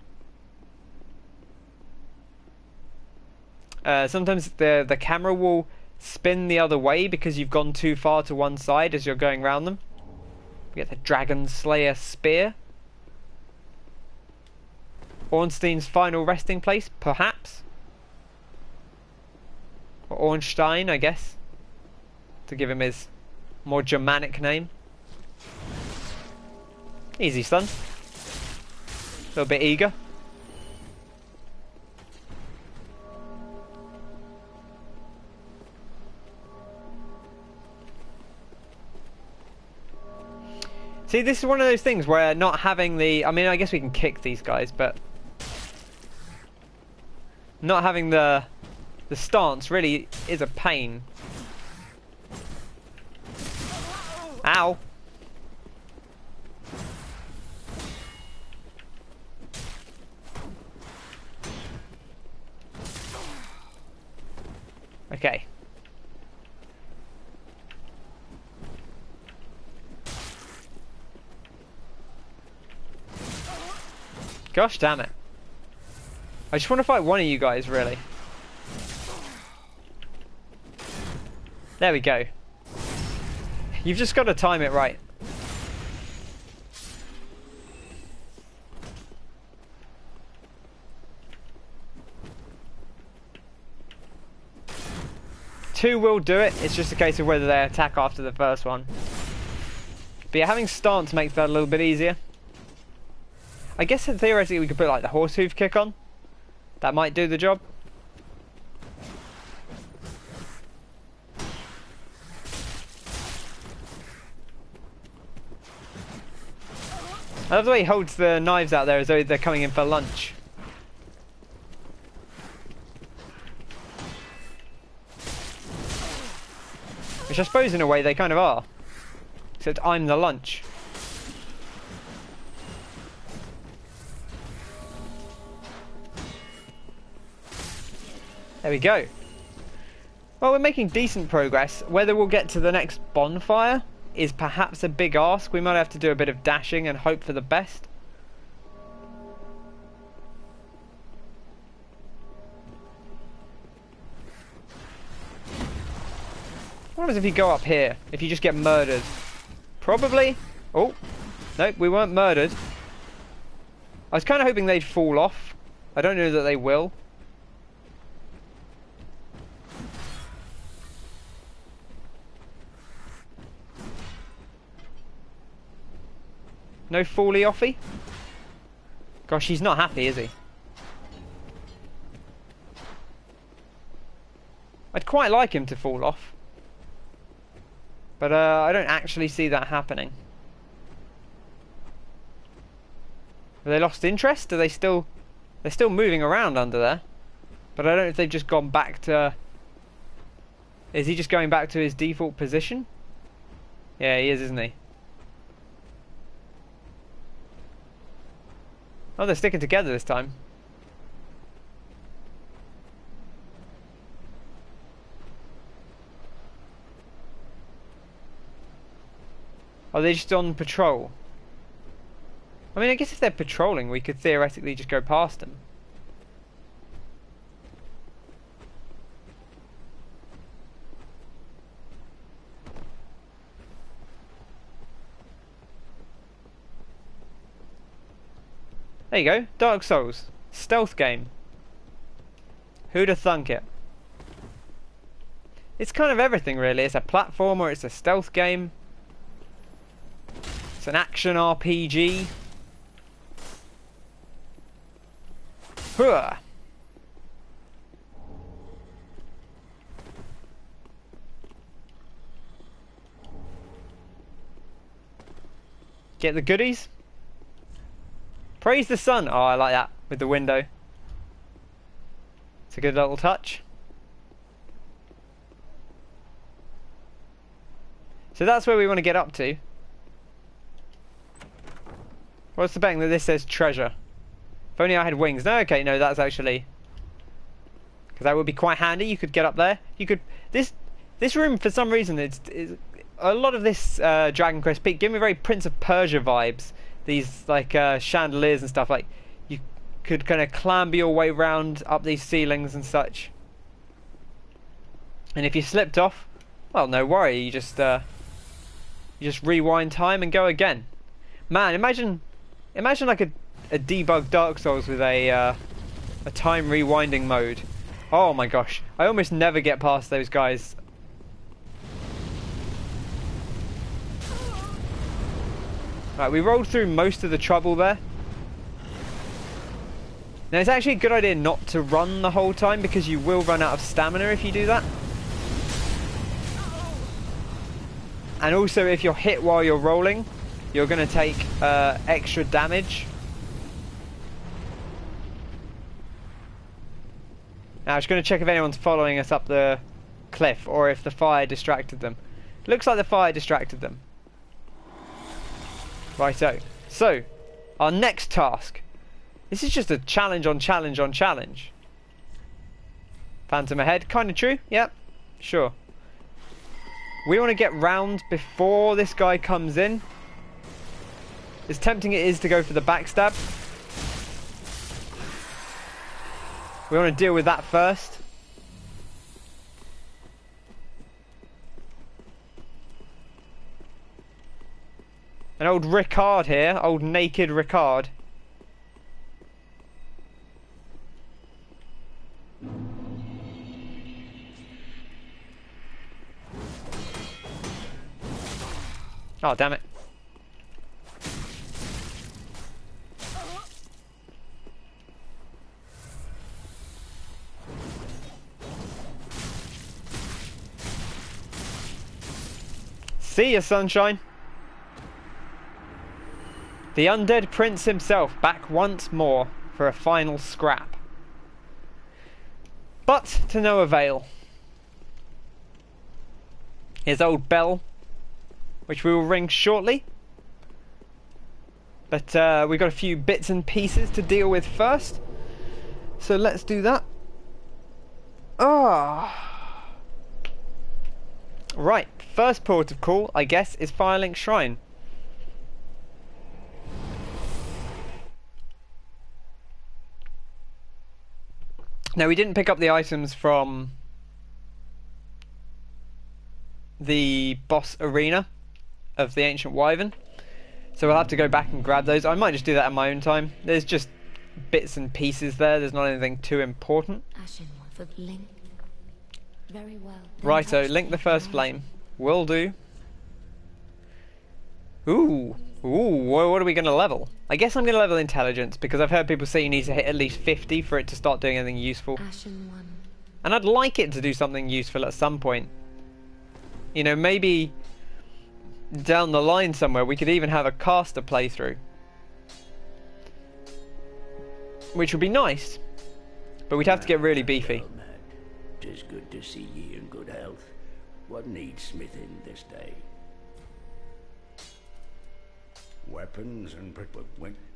sometimes the camera will spin the other way because you've gone too far to one side as you're going around them. We get the Dragon Slayer Spear. Ornstein's final resting place, perhaps. Or Ornstein, I guess, to give him his more Germanic name. Easy, son. A little bit eager. See, this is one of those things where not having the... I mean, I guess we can kick these guys, but... not having the stance really is a pain. Ow. Okay. Gosh damn it. I just want to fight one of you guys, really. There we go. You've just got to time it right. Two will do it. It's just a case of whether they attack after the first one. But yeah, having stance makes that a little bit easier. I guess theoretically we could put like the horse hoof kick on. That might do the job. I love the way he holds the knives out there as though they're coming in for lunch. Which I suppose in a way they kind of are. Except I'm the lunch. There we go. Well, we're making decent progress. Whether we'll get to the next bonfire is perhaps a big ask. We might have to do a bit of dashing and hope for the best. What happens if you go up here? If you just get murdered? Probably. Oh, nope, we weren't murdered. I was kind of hoping they'd fall off. I don't know that they will. No fally offy? Gosh, he's not happy, is he? I'd quite like him to fall off. But I don't actually see that happening. Have they lost interest? Are they still... They're still moving around under there. But I don't know if they've just gone back to... Is he just going back to his default position? Yeah, he is, isn't he? Oh, they're sticking together this time. Are they just on patrol? I mean, I guess if they're patrolling, we could theoretically just go past them. There you go, Dark Souls. Stealth game. Who'da thunk it? It's kind of everything really. It's a platformer, it's a stealth game. It's an action RPG. Huh. Get the goodies. Praise the sun. Oh, I like that with the window. It's a good little touch. So that's where we want to get up to. What's the betting that this says treasure? If only I had wings. No, okay, no, that's actually... Because that would be quite handy. You could get up there. You could... This room, for some reason, it's a lot of this Dragon Quest Peak give me very Prince of Persia vibes. These, like, chandeliers and stuff. Like, you could kind of clamber your way round up these ceilings and such. And if you slipped off, well, no worry. You just rewind time and go again. Man, imagine like a debug Dark Souls with a time rewinding mode. Oh my gosh, I almost never get past those guys. Right, we rolled through most of the trouble there. Now it's actually a good idea not to run the whole time because you will run out of stamina if you do that. And also if you're hit while you're rolling, you're going to take extra damage. Now I'm just going to check if anyone's following us up the cliff or if the fire distracted them. Looks like the fire distracted them. Righto. So, our next task. This is just a challenge on challenge on challenge. Phantom ahead. Kind of true. Yep. Sure. We want to get round before this guy comes in. As tempting it is to go for the backstab, we want to deal with that first. An old Ricard here, old naked Ricard. Oh, damn it. See ya, sunshine. The undead prince himself back once more for a final scrap. But to no avail. His old bell, which we will ring shortly. But we've got a few bits and pieces to deal with first. So let's do that. Ah. Right, first port of call, I guess, is Firelink Shrine. Now, we didn't pick up the items from the boss arena of the Ancient Wyvern, so we'll have to go back and grab those. I might just do that at my own time. There's just bits and pieces there. There's not anything too important. Very well. Righto, link the first flame. Will do. Ooh, what are we going to level? I guess I'm going to level intelligence because I've heard people say you need to hit at least 50 for it to start doing anything useful. And I'd like it to do something useful at some point. You know, maybe down the line somewhere we could even have a caster playthrough, which would be nice, but we'd have to get really beefy. Well, Matt, 'tis good to see ye in good health. What needs smithing this day? Weapons and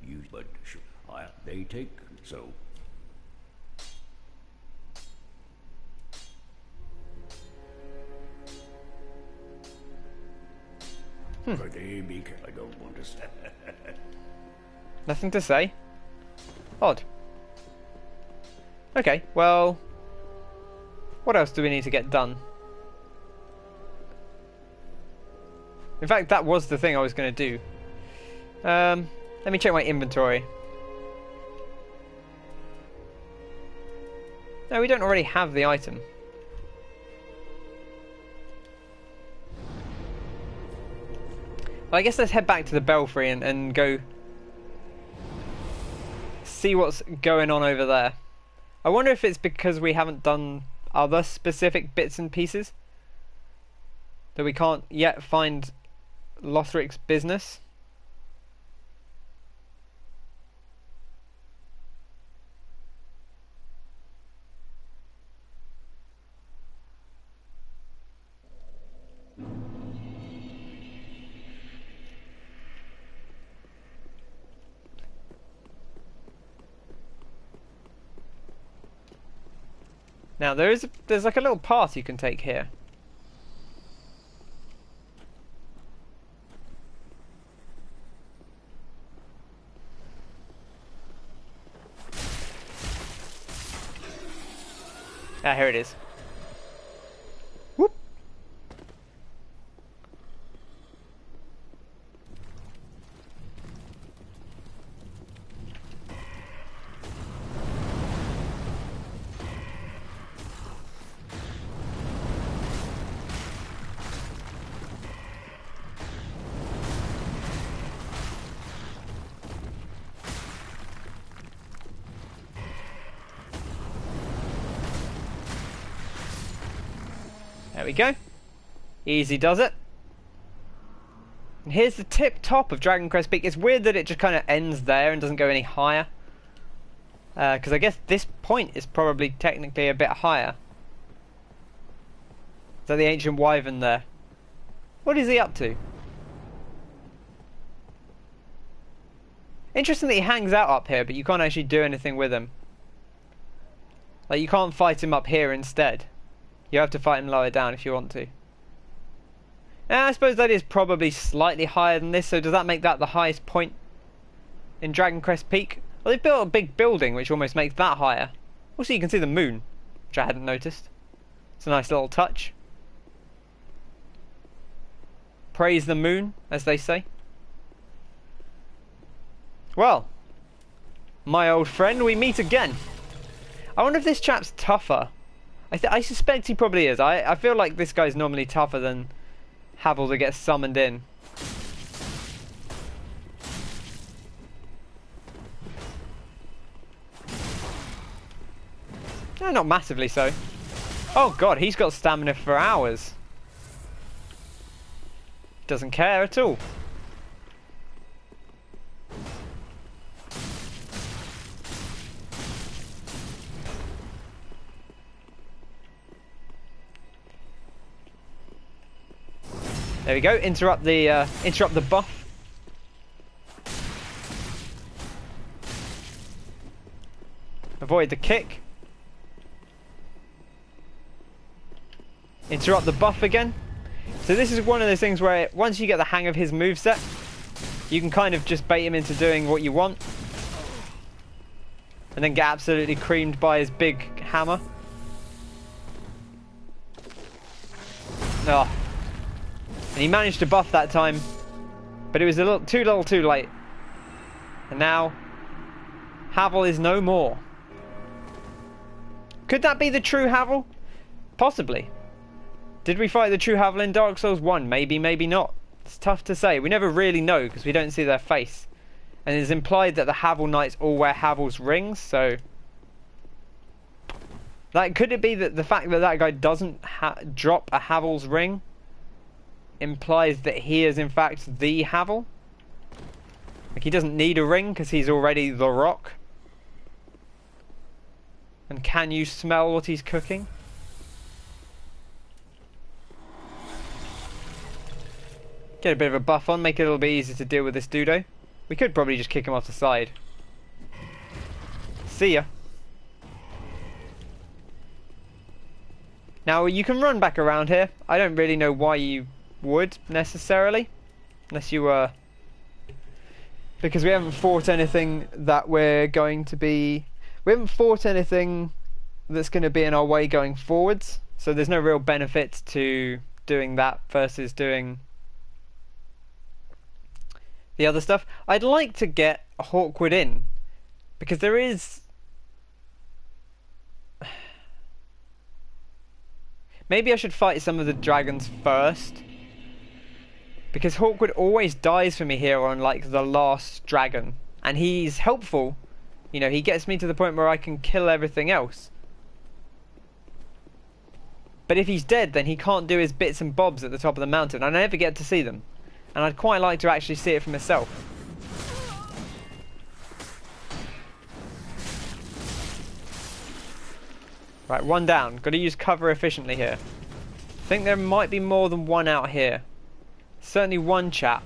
used, but They take so. But they be I don't want to say. Nothing to say. Odd. Okay, well, what else do we need to get done? In fact, that was the thing I was going to do. Let me check my inventory. No, we don't already have the item. Well, I guess let's head back to the Belfry and go see what's going on over there. I wonder if it's because we haven't done other specific bits and pieces that we can't yet find Lothric's business. Now there's like a little path you can take here. Ah, here it is. Whoop. There we go. Easy does it. And here's the tip top of Dragon Crest Peak. It's weird that it just kind of ends there and doesn't go any higher. Because I guess this point is probably technically a bit higher. Is that the ancient wyvern there? What is he up to? Interesting that he hangs out up here, but you can't actually do anything with him. Like, you can't fight him up here instead. You have to fight him lower down if you want to. I suppose that is probably slightly higher than this, so does that make that the highest point in Dragon Crest Peak? Well, they've built a big building which almost makes that higher. Also, you can see the moon, which I hadn't noticed. It's a nice little touch. Praise the moon, as they say. Well, my old friend, we meet again. I wonder if this chap's tougher. I suspect he probably is. I feel like this guy's normally tougher than Havel that gets summoned in. No, not massively so. Oh god, he's got stamina for hours. Doesn't care at all. There we go. Interrupt the buff. Avoid the kick. Interrupt the buff again. So this is one of those things where once you get the hang of his moveset, you can kind of just bait him into doing what you want, and then get absolutely creamed by his big hammer. Oh. And he managed to buff that time, but it was a little too late. And now, Havel is no more. Could that be the true Havel? Possibly. Did we fight the true Havel in Dark Souls 1? Maybe, maybe not. It's tough to say. We never really know because we don't see their face. And it's implied that the Havel Knights all wear Havel's rings, so... Like, could it be that the fact that that guy doesn't drop a Havel's ring implies that he is in fact the Havel? Like, he doesn't need a ring because he's already the Rock. And can you smell what he's cooking? Get a bit of a buff on, make it a little bit easier to deal with this Dudo. We could probably just kick him off the side. See ya. Now, you can run back around here. I don't really know why you would, necessarily. Unless you were... because we haven't fought anything that we're going to be... we haven't fought anything that's going to be in our way going forwards. So there's no real benefit to doing that versus doing the other stuff. I'd like to get Hawkwood in. Because there is... maybe I should fight some of the dragons first. Because Hawkwood always dies for me here on like the last dragon. And he's helpful. You know, he gets me to the point where I can kill everything else. But if he's dead, then he can't do his bits and bobs at the top of the mountain. I never get to see them. And I'd quite like to actually see it for myself. Right, one down. Got to use cover efficiently here. I think there might be more than one out here. Certainly one chap.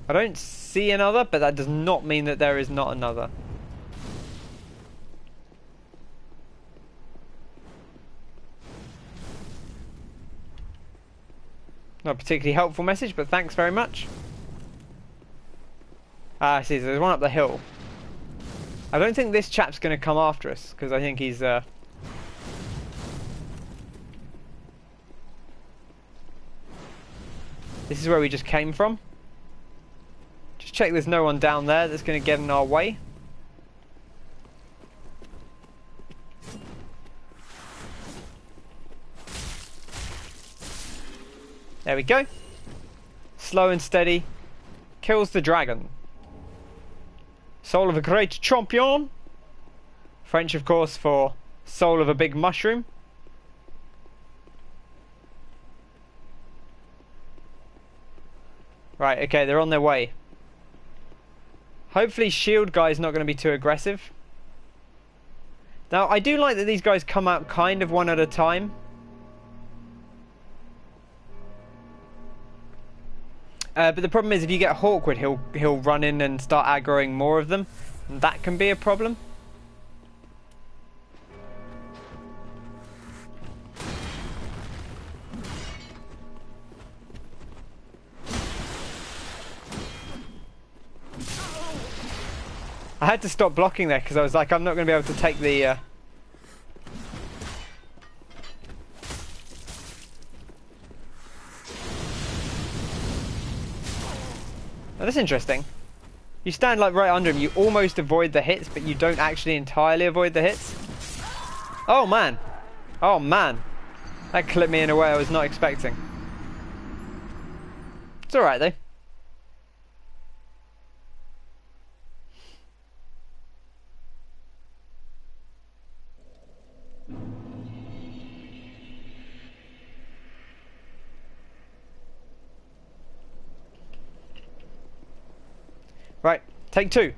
I don't see another, but that does not mean that there is not another. Not a particularly helpful message, but thanks very much. Ah, I see, so there's one up the hill. I don't think this chap's going to come after us, because I think he's... this is where we just came from. Just check there's no one down there that's going to get in our way. There we go. Slow and steady. Kills the dragon. Soul of a great champion. French, of course, for soul of a big mushroom. Right, okay, they're on their way. Hopefully shield guy's not going to be too aggressive. Now, I do like that these guys come out kind of one at a time. But the problem is if you get Hawkwood, he'll run in and start aggroing more of them. And that can be a problem. I had to stop blocking there because I was like, I'm not going to be able to take the... Oh, that's interesting. You stand like right under him, you almost avoid the hits, but you don't actually entirely avoid the hits. Oh man. Oh man. That clipped me in a way I was not expecting. It's alright though. Right, take two.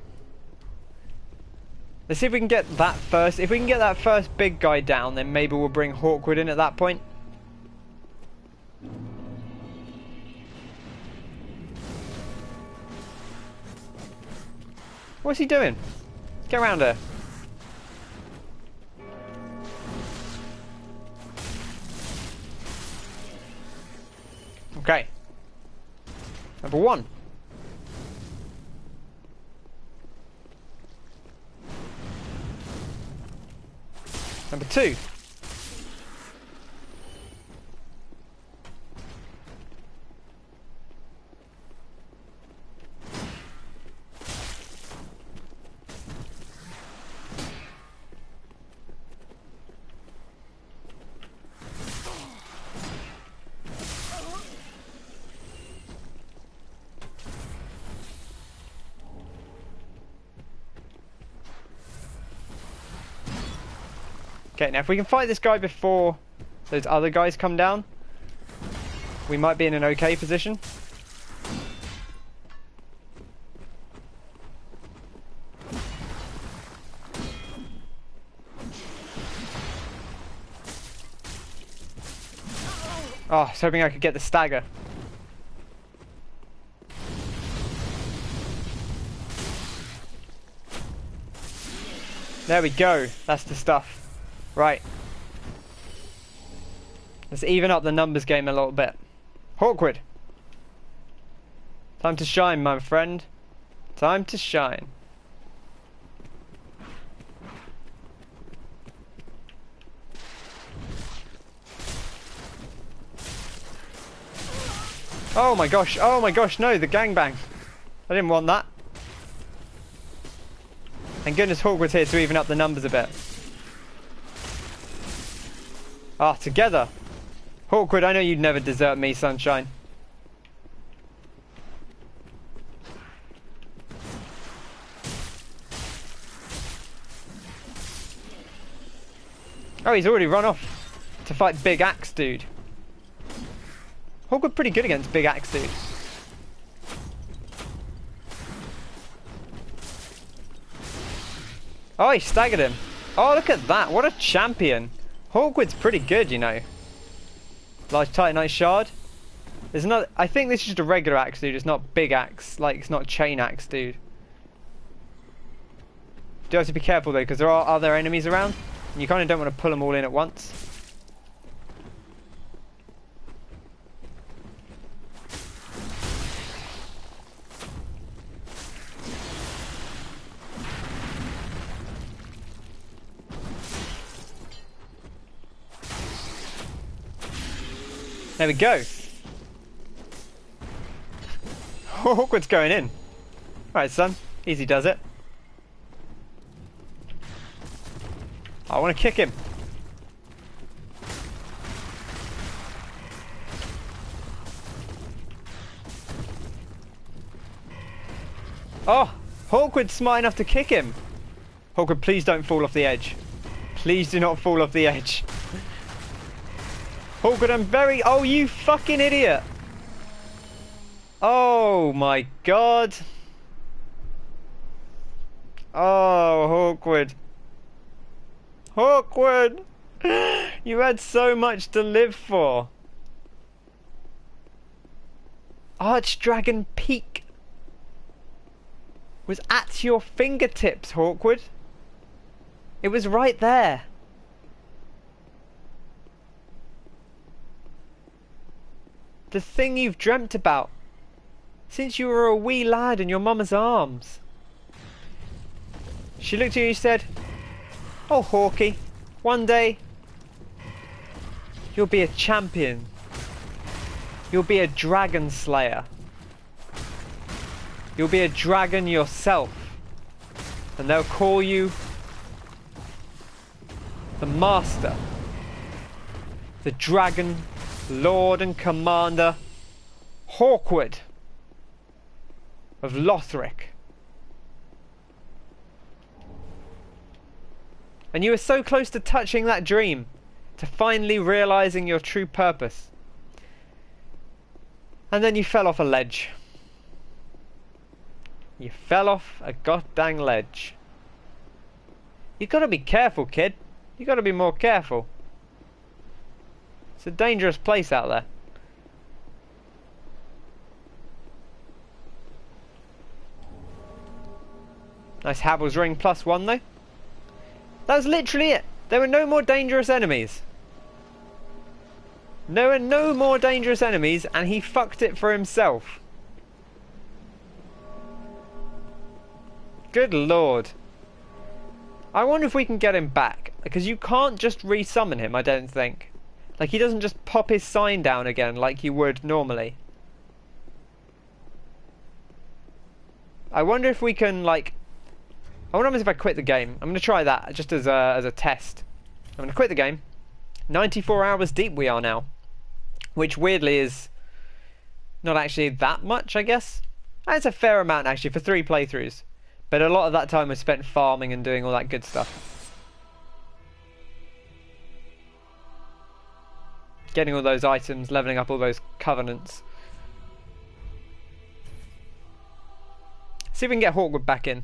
Let's see if we can get that first. If we can get that first big guy down, then maybe we'll bring Hawkwood in at that point. What's he doing? Get around here. Okay. Number one. Number two. Okay, now if we can fight this guy before those other guys come down, we might be in an okay position. Oh, I was hoping I could get the stagger. There we go. That's the stuff. Right. Let's even up the numbers game a little bit. Hawkwood. Time to shine, my friend. Time to shine. Oh my gosh, no, the gangbang. I didn't want that. Thank goodness Hawkwood's here to even up the numbers a bit. Ah, together. Hawkwood, I know you'd never desert me, sunshine. Oh, he's already run off to fight Big Axe Dude. Hawkwood pretty good against Big Axe Dude. Oh, he staggered him. Oh, look at that. What a champion. Hawkwood's pretty good, you know. Large Titanite Shard. There's another. I think this is just a regular axe dude. It's not Big Axe. Like, it's not Chain Axe Dude. Do have to be careful though, because there are other enemies around. And you kind of don't want to pull them all in at once. There we go. Hawkwood's going in. Alright, son. Easy does it. I want to kick him. Oh! Hawkwood's smart enough to kick him. Hawkwood, please don't fall off the edge. Please do not fall off the edge. Hawkwood, I'm very... Oh, you fucking idiot! Oh my god. Oh, Hawkwood. Hawkwood! You had so much to live for. Archdragon Peak was at your fingertips, Hawkwood. It was right there. The thing you've dreamt about since you were a wee lad in your mama's arms. She looked at you and said, "Oh, Hawkie, one day you'll be a champion. You'll be a dragon slayer. You'll be a dragon yourself. And they'll call you the Master, the Dragon Lord and Commander Hawkwood of Lothric." And you were so close to touching that dream, to finally realising your true purpose. And then you fell off a ledge. You fell off a goddamn ledge. You gotta be careful, kid. You gotta be more careful. It's a dangerous place out there. Nice Havel's Ring +1 though. That was literally it. There were no more dangerous enemies. There were no more dangerous enemies, and he fucked it for himself. Good lord. I wonder if we can get him back, because you can't just resummon him, I don't think. Like, he doesn't just pop his sign down again like you would normally. I wonder if we can, like... I wonder if I quit the game. I'm going to try that, just as a test. I'm going to quit the game. 94 hours deep we are now. Which, weirdly, is not actually that much, I guess. It's a fair amount, actually, for 3 playthroughs. But a lot of that time was spent farming and doing all that good stuff. Getting all those items, leveling up all those covenants. See if we can get Hawkwood back in.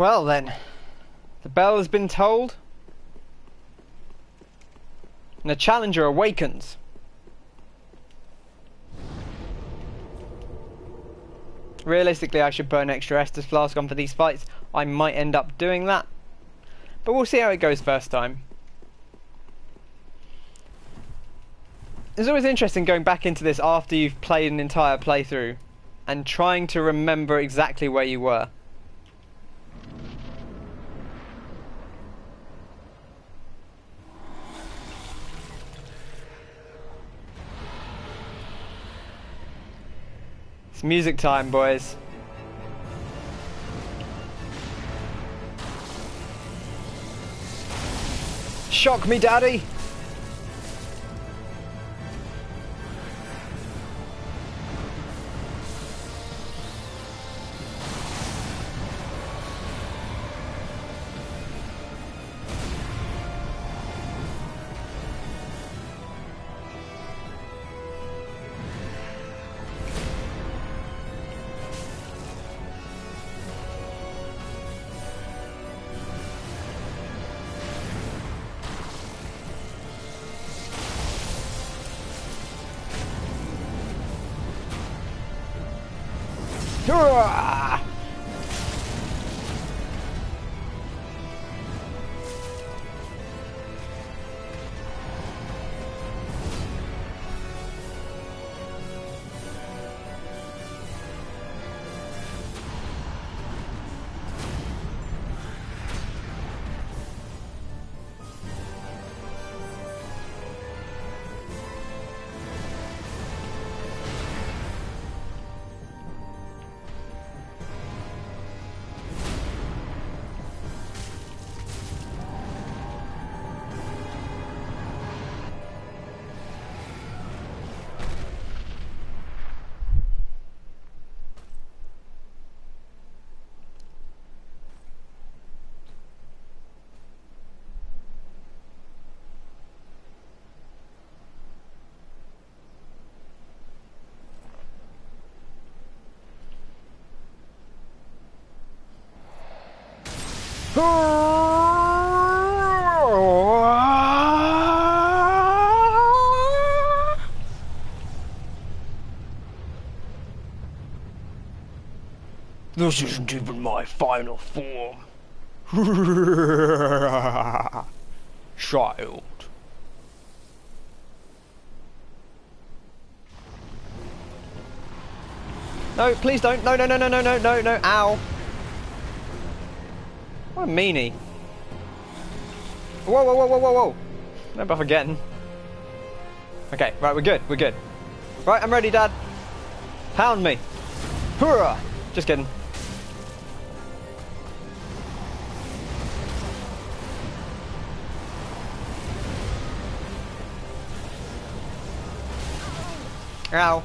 Well then, the bell has been tolled, and the challenger awakens. Realistically, I should put an extra Estus Flask on for these fights. I might end up doing that, but we'll see how it goes first time. It's always interesting going back into this after you've played an entire playthrough and trying to remember exactly where you were. It's music time, boys. Shock me, daddy! Hurrah! This isn't even my final form. Child. No, please don't. No, no, no, no, no, no, no, no. Ow. What a meanie. Whoa, whoa, whoa, whoa, whoa, whoa. No bother getting. Okay, right, we're good, we're good. Right, I'm ready, Dad. Pound me. Hoorah! Just kidding. Ow.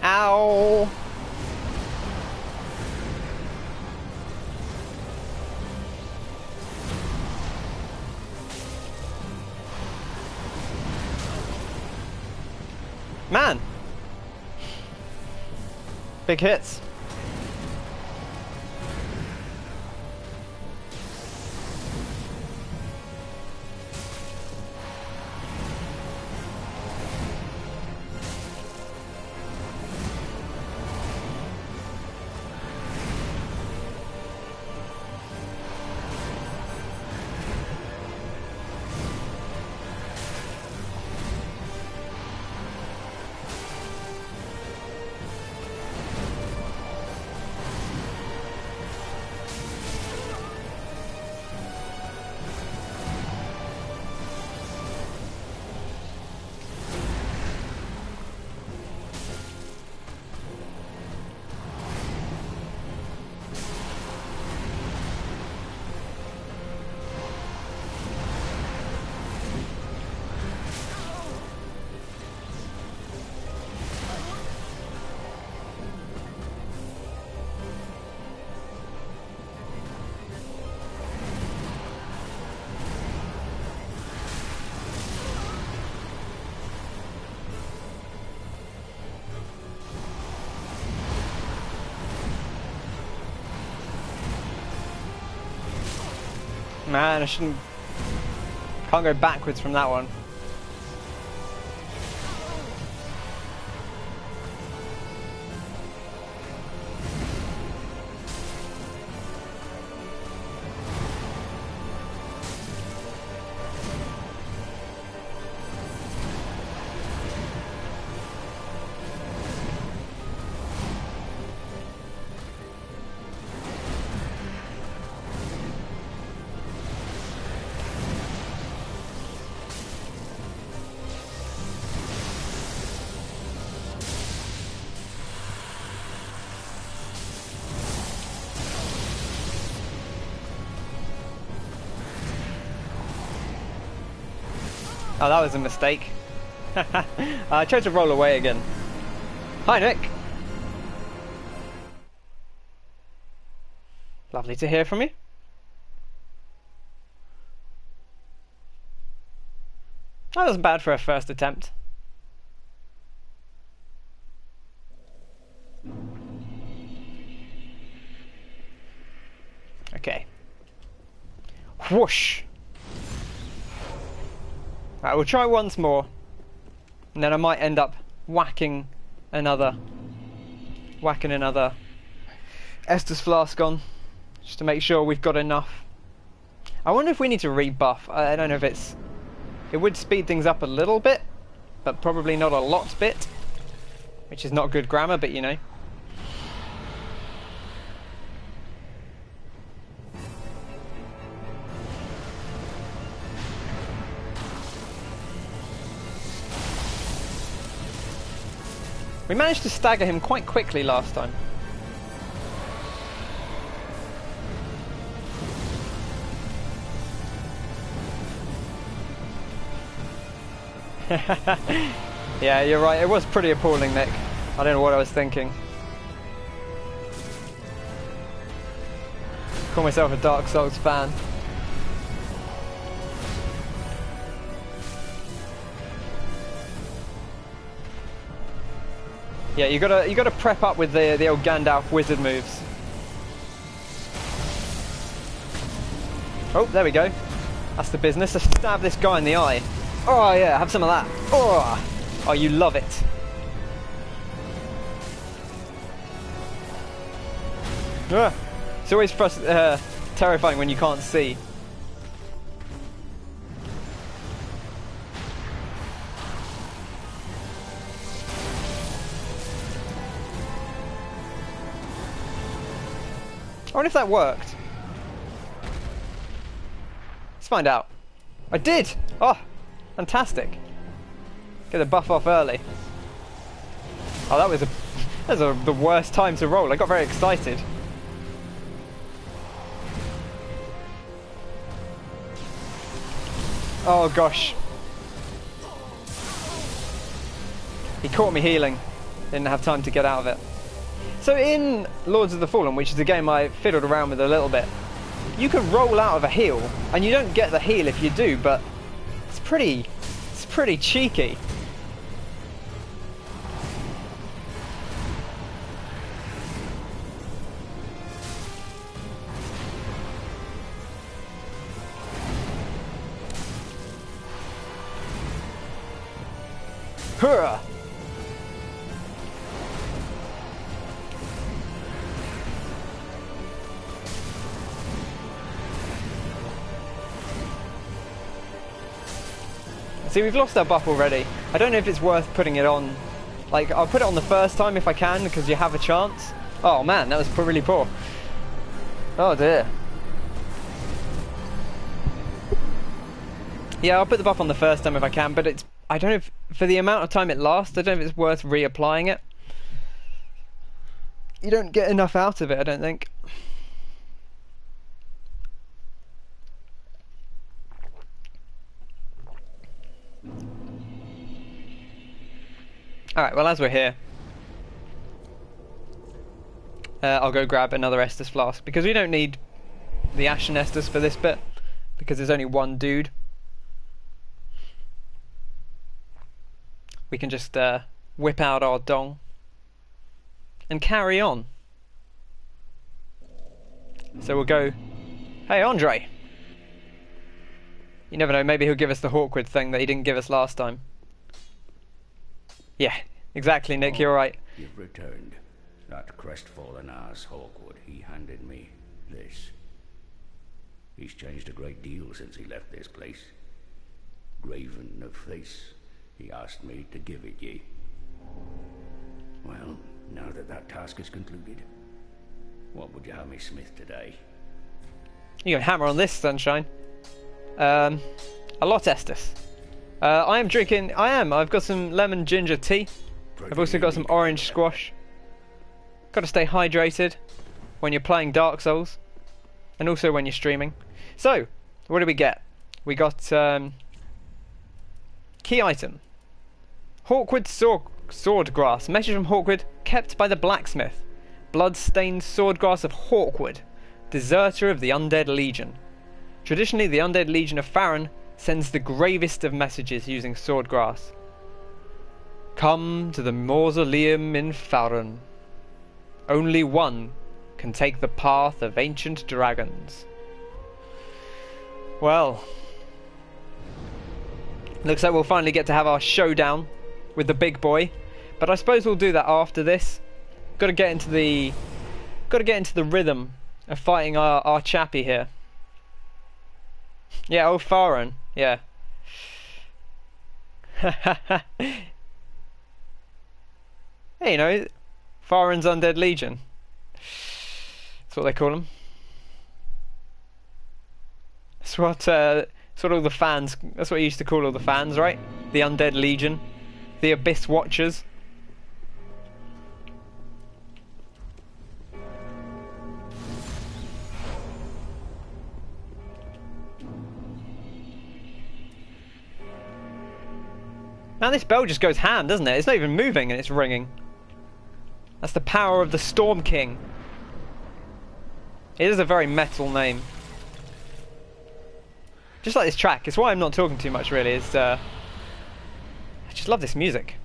Ow! Man! Big hits. Man, I shouldn't... Can't go backwards from that one. Oh, that was a mistake. I tried to roll away again. Hi, Nick. Lovely to hear from you. That wasn't bad for a first attempt. Okay. Whoosh! Right, we'll try once more, and then I might end up whacking another Estus Flask on, just to make sure we've got enough. I wonder if we need to rebuff. I don't know if it would speed things up a little bit, but probably not a lot bit, which is not good grammar, but you know. We managed to stagger him quite quickly last time. Yeah, you're right. It was pretty appalling, Nick. I don't know what I was thinking. Call myself a Dark Souls fan. Yeah, you gotta prep up with the old Gandalf wizard moves. Oh, there we go. That's the business. Let's stab this guy in the eye. Oh yeah, have some of that. Oh, you love it. It's always terrifying when you can't see. I wonder if that worked. Let's find out. I did! Oh, fantastic. Get the buff off early. Oh, that was the worst time to roll. I got very excited. Oh gosh. He caught me healing. Didn't have time to get out of it. So in Lords of the Fallen, which is a game I fiddled around with a little bit, you can roll out of a heal, and you don't get the heal if you do, but it's pretty cheeky. Hurrah! See, we've lost our buff already. I don't know if it's worth putting it on. Like, I'll put it on the first time if I can, because you have a chance. Oh man, that was really poor. Oh dear. Yeah, I'll put the buff on the first time if I can, but I don't know if, for the amount of time it lasts, I don't know if it's worth reapplying it. You don't get enough out of it, I don't think. Alright, well, as we're here, I'll go grab another Estus Flask, because we don't need the Ashen Estus for this bit, because there's only one dude. We can just whip out our dong and carry on. So we'll go, hey Andre, You never know, maybe he'll give us the Hawkwood thing that he didn't give us last time. Yeah, exactly, Nick, you're right. You've returned. That crestfallen ass Hawkwood, he handed me this. He's changed a great deal since he left this place. Graven of face, he asked me to give it ye. Well, now that that task is concluded, what would you have me smith today? You can hammer on this, Sunshine. A lot, Estes. I've got some lemon ginger tea. I've also got some orange squash. Got to stay hydrated when you're playing Dark Souls, and also when you're streaming. So, what do we get? We got key item. Hawkwood swordgrass. Message from Hawkwood, kept by the blacksmith. Blood-stained swordgrass of Hawkwood, deserter of the Undead Legion. Traditionally, the Undead Legion of Farron sends the gravest of messages using swordgrass. Come to the mausoleum in Farron. Only one can take the path of ancient dragons. Well, looks like we'll finally get to have our showdown with the big boy, but I suppose we'll do that after this. Got to get into the rhythm of fighting our chappie here. Yeah, old Farron. Yeah. Hey, you know, Farron's Undead Legion. That's what they call them. That's what all the fans. That's what you used to call all the fans, right? The Undead Legion, the Abyss Watchers. Man, this bell just goes ham, doesn't it? It's not even moving and it's ringing. That's the power of the Storm King. It is a very metal name. Just like this track. It's why I'm not talking too much, really. I just love this music.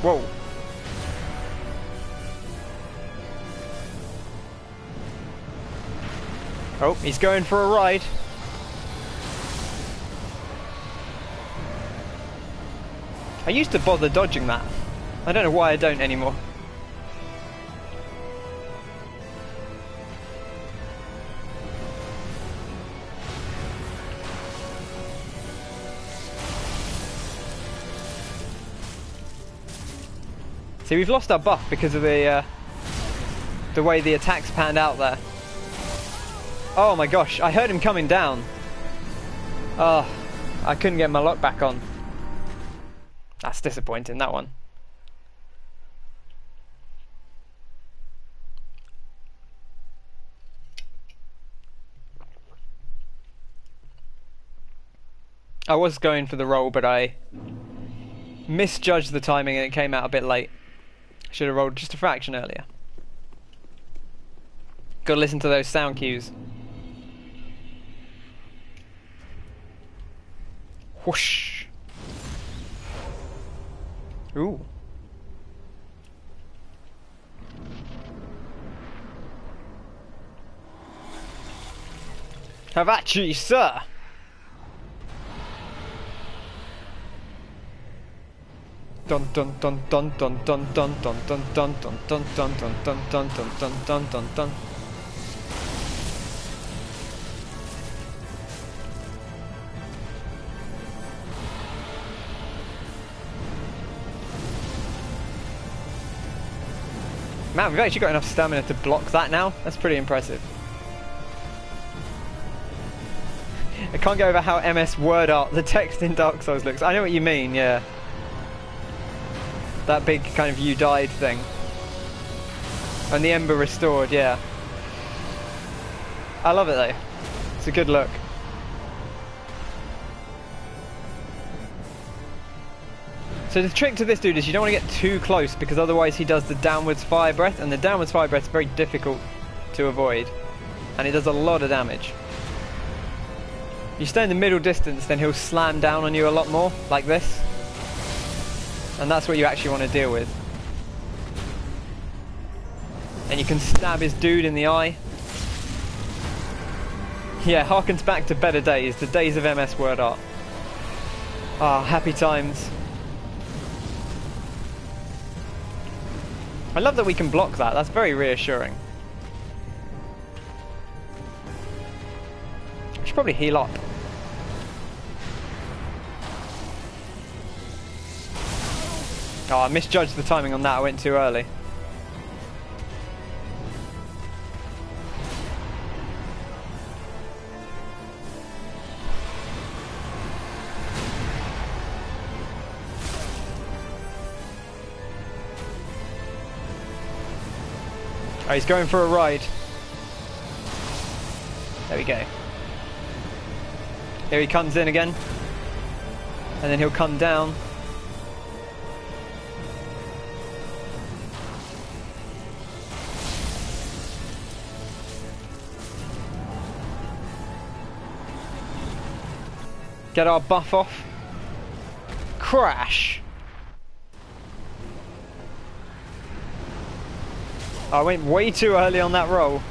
Whoa. Oh, he's going for a ride. I used to bother dodging that. I don't know why I don't anymore. See, we've lost our buff because of the way the attacks panned out there. Oh my gosh, I heard him coming down. Oh, I couldn't get my lock back on. That's disappointing, that one. I was going for the roll, but I misjudged the timing and it came out a bit late. Should have rolled just a fraction earlier. Gotta listen to those sound cues. Whoosh. Ooh. Have at you, sir. Dun dun dun dun dun dun dun dun dun dun dun dun dun dun dun dun dun dun dun dun. Man, we've actually got enough stamina to block that now. That's pretty impressive. I can't go over how MS Word Art, the text in Dark Souls looks. I know what you mean, yeah. That big kind of "you died" thing. And the Ember restored, yeah. I love it though. It's a good look. So the trick to this dude is you don't want to get too close, because otherwise he does the downwards fire breath, and the downwards fire breath is very difficult to avoid, and it does a lot of damage. You stay in the middle distance, then he'll slam down on you a lot more, like this. And that's what you actually want to deal with. And you can stab his dude in the eye. Yeah, harkens back to better days, the days of MS Word Art. Ah, happy times. I love that we can block that, that's very reassuring. I should probably heal up. Oh, I misjudged the timing on that, I went too early. Oh, he's going for a ride. There we go. Here he comes in again. And then he'll come down. Get our buff off. Crash! I went way too early on that roll.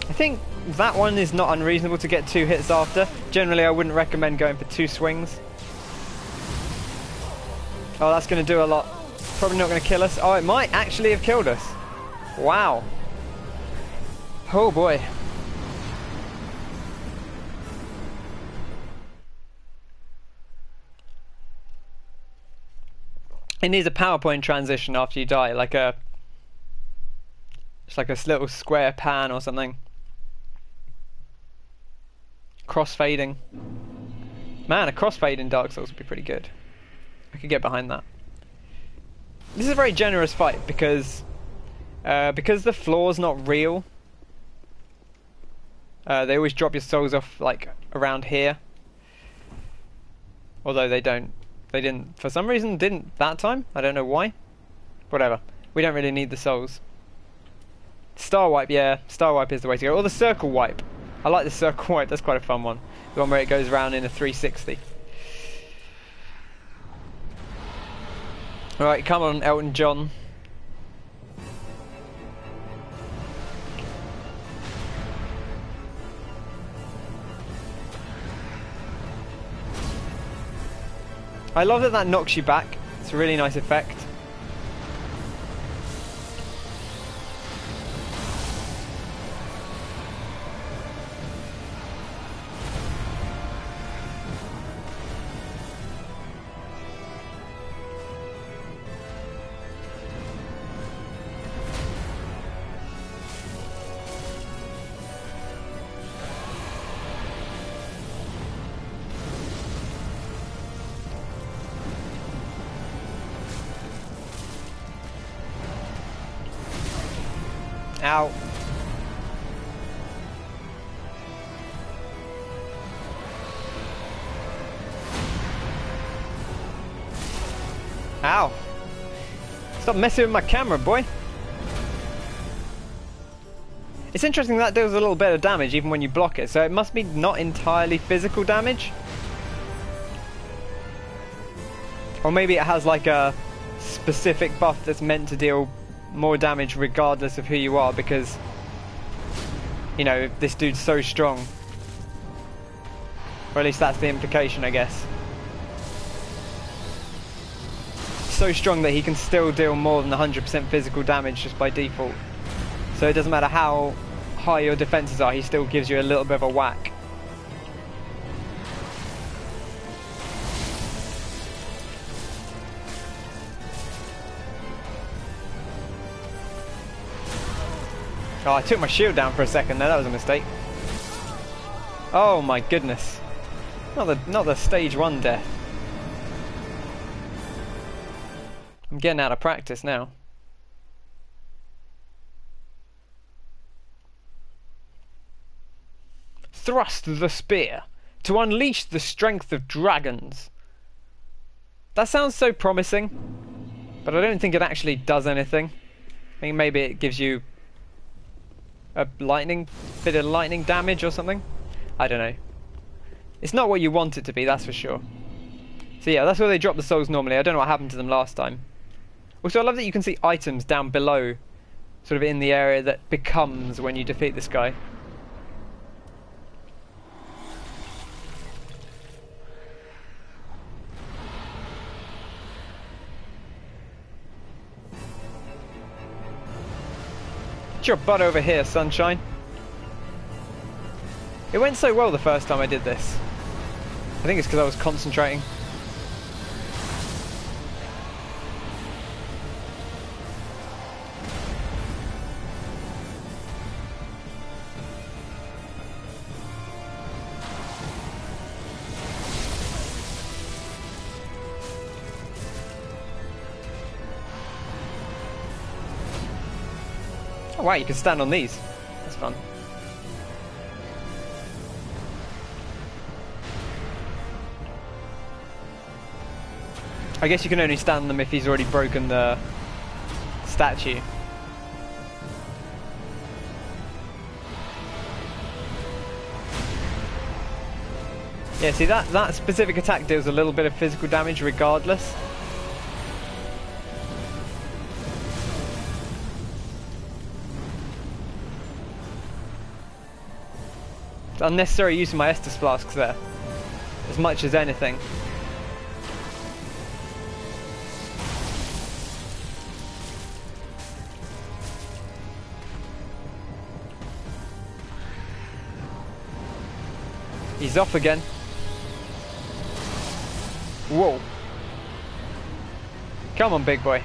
I think that one is not unreasonable to get 2 hits after. Generally I wouldn't recommend going for 2 swings. Oh, that's going to do a lot. Probably not going to kill us. Oh, it might actually have killed us. Wow. Oh boy. It needs a PowerPoint transition after you die, like a... It's like a little square pan or something. Crossfading. Man, a crossfade in Dark Souls would be pretty good. I could get behind that. This is a very generous fight because the floor's not real. They always drop your souls off like around here. Although they don't. They didn't, for some reason, didn't that time. I don't know why. Whatever. We don't really need the souls. Star wipe, yeah. Star wipe is the way to go. Or the circle wipe. I like the circle wipe. That's quite a fun one. The one where it goes around in a 360. Alright, come on, Elton John. I love that knocks you back. It's a really nice effect. Ow. Ow. Stop messing with my camera, boy. It's interesting that deals a little bit of damage even when you block it, so it must be not entirely physical damage. Or maybe it has like a specific buff that's meant to deal more damage regardless of who you are, because you know, this dude's so strong. Or at least that's the implication, I guess. So strong that he can still deal more than 100% physical damage just by default. So it doesn't matter how high your defenses are, he still gives you a little bit of a whack. Oh, I took my shield down for a second there, that was a mistake. Oh my goodness. Not the stage 1 death. I'm getting out of practice now. Thrust the spear to unleash the strength of dragons. That sounds so promising, but I don't think it actually does anything. I think maybe it gives you a bit of lightning damage or something. I don't know. It's not what you want it to be, that's for sure. So yeah, that's where they drop the souls normally. I don't know what happened to them last time. Also, I love that you can see items down below, sort of in the area that becomes when you defeat this guy. Get your butt over here, sunshine. It went so well the first time I did this. I think it's because I was concentrating. Oh wow, you can stand on these. That's fun. I guess you can only stand on them if he's already broken the statue. Yeah, see that specific attack deals a little bit of physical damage regardless. It's unnecessary use of my Estus flasks there, as much as anything. He's off again. Whoa. Come on, big boy.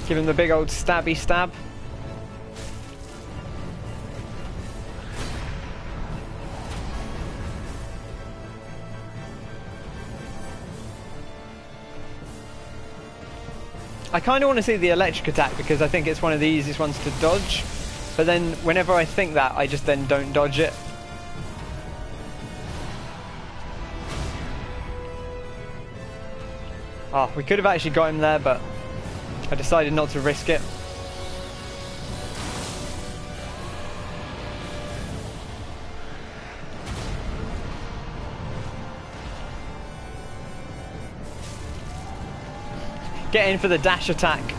Give him the big old stabby stab. I kind of want to see the electric attack because I think it's one of the easiest ones to dodge. But then whenever I think that, I just then don't dodge it. Oh, we could have actually got him there, but I decided not to risk it. Get in for the dash attack.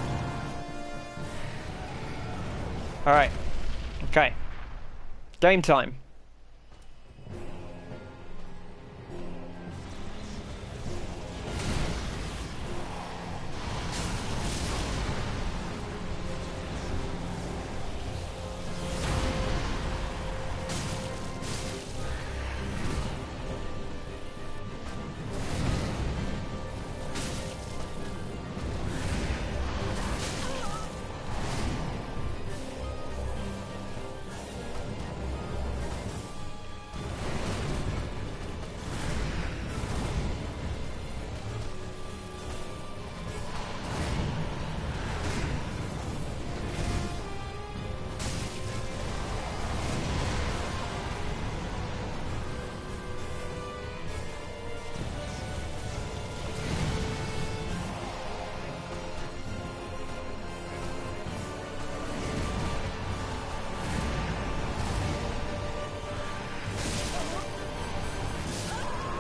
Alright. Okay. Game time.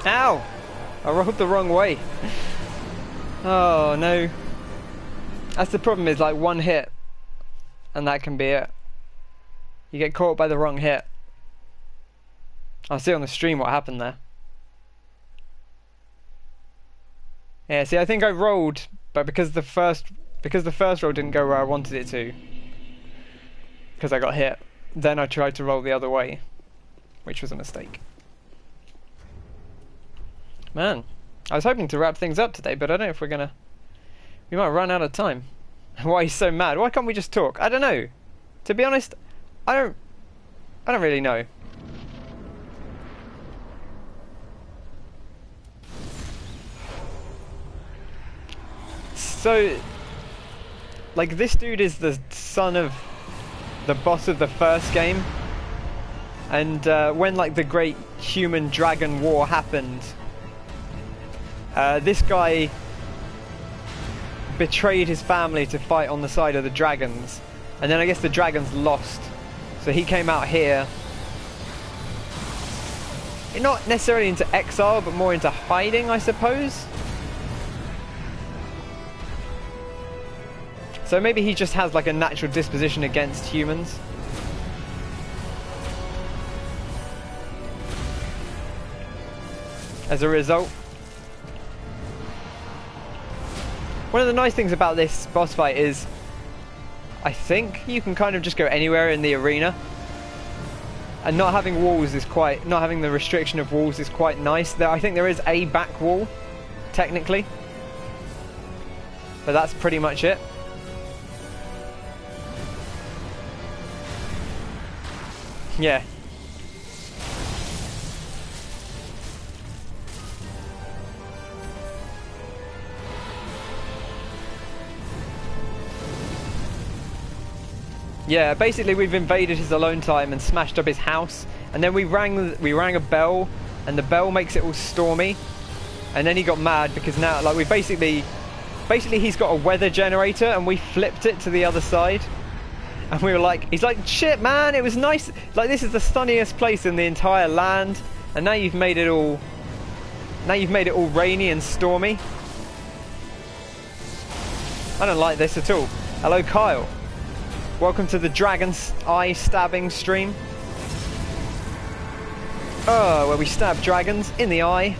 Ow! I rolled the wrong way. Oh no. That's the problem, is like one hit and that can be it. You get caught by the wrong hit. I'll see on the stream what happened there. Yeah, see, I think I rolled, but because the first roll didn't go where I wanted it to, because I got hit, then I tried to roll the other way, which was a mistake. Man, I was hoping to wrap things up today, but I don't know if we're gonna... We might run out of time. Why he's so mad? Why can't we just talk? I don't know. To be honest, I don't really know. So, like, this dude is the son of the boss of the first game, and when like the great human dragon war happened, this guy betrayed his family to fight on the side of the dragons, and then I guess the dragons lost, so he came out here, not necessarily into exile, but more into hiding, I suppose. So maybe he just has like a natural disposition against humans. As a result. One of the nice things about this boss fight is I think you can kind of just go anywhere in the arena. And not having walls is quite... not having the restriction of walls is quite nice. I think there is a back wall, technically. But that's pretty much it. Yeah. Yeah, basically we've invaded his alone time and smashed up his house, and then we rang a bell, and the bell makes it all stormy, and then he got mad because now like we basically he's got a weather generator and we flipped it to the other side. And we were like, he's like, shit man, it was nice, like this is the sunniest place in the entire land, and now you've made it all rainy and stormy. I don't like this at all. Hello Kyle. Welcome to the Dragon's Eye stabbing stream. Where we stab dragons in the eye.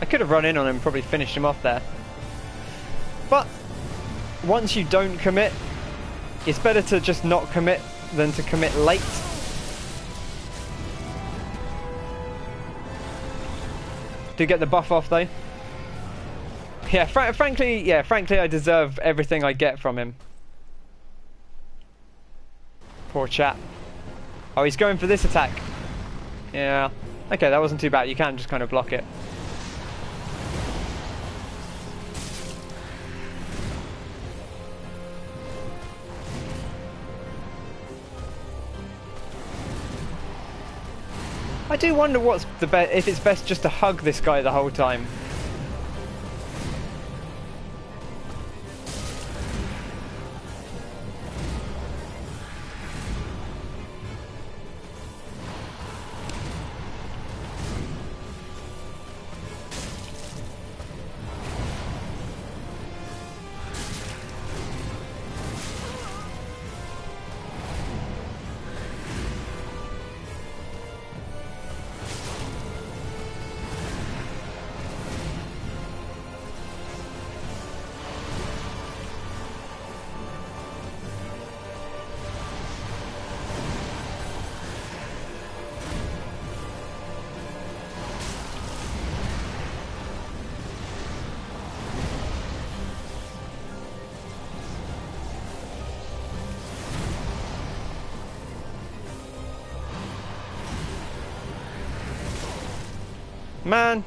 I could have run in on him and probably finished him off there. But once you don't commit, it's better to just not commit than to commit late. Do get the buff off though. Yeah, frankly, I deserve everything I get from him. Poor chap. Oh, he's going for this attack. Yeah. Okay, that wasn't too bad. You can just kind of block it. I do wonder what's the best, if it's best just to hug this guy the whole time. Man.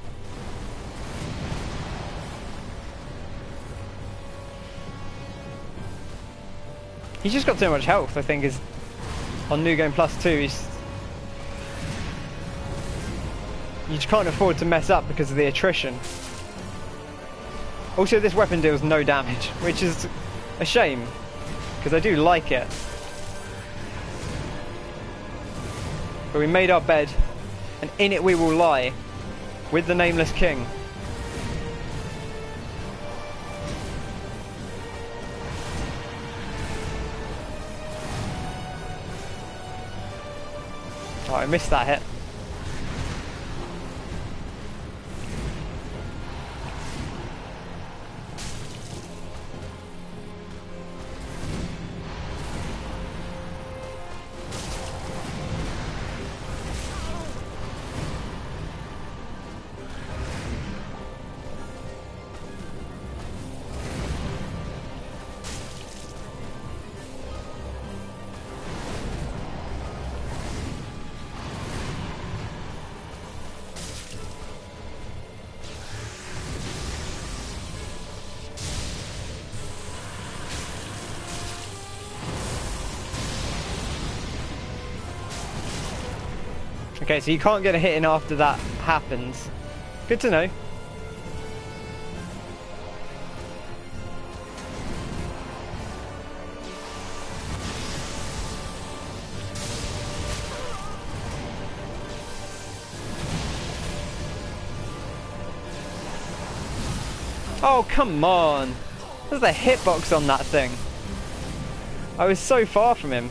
He's just got so much health, I think, is on New Game Plus 2. You just can't afford to mess up because of the attrition. Also, this weapon deals no damage, which is a shame, because I do like it. But we made our bed, and in it we will lie, with the Nameless King. Oh, I missed that hit. Okay, so you can't get a hit in after that happens. Good to know. Oh, come on. There's a hitbox on that thing. I was so far from him.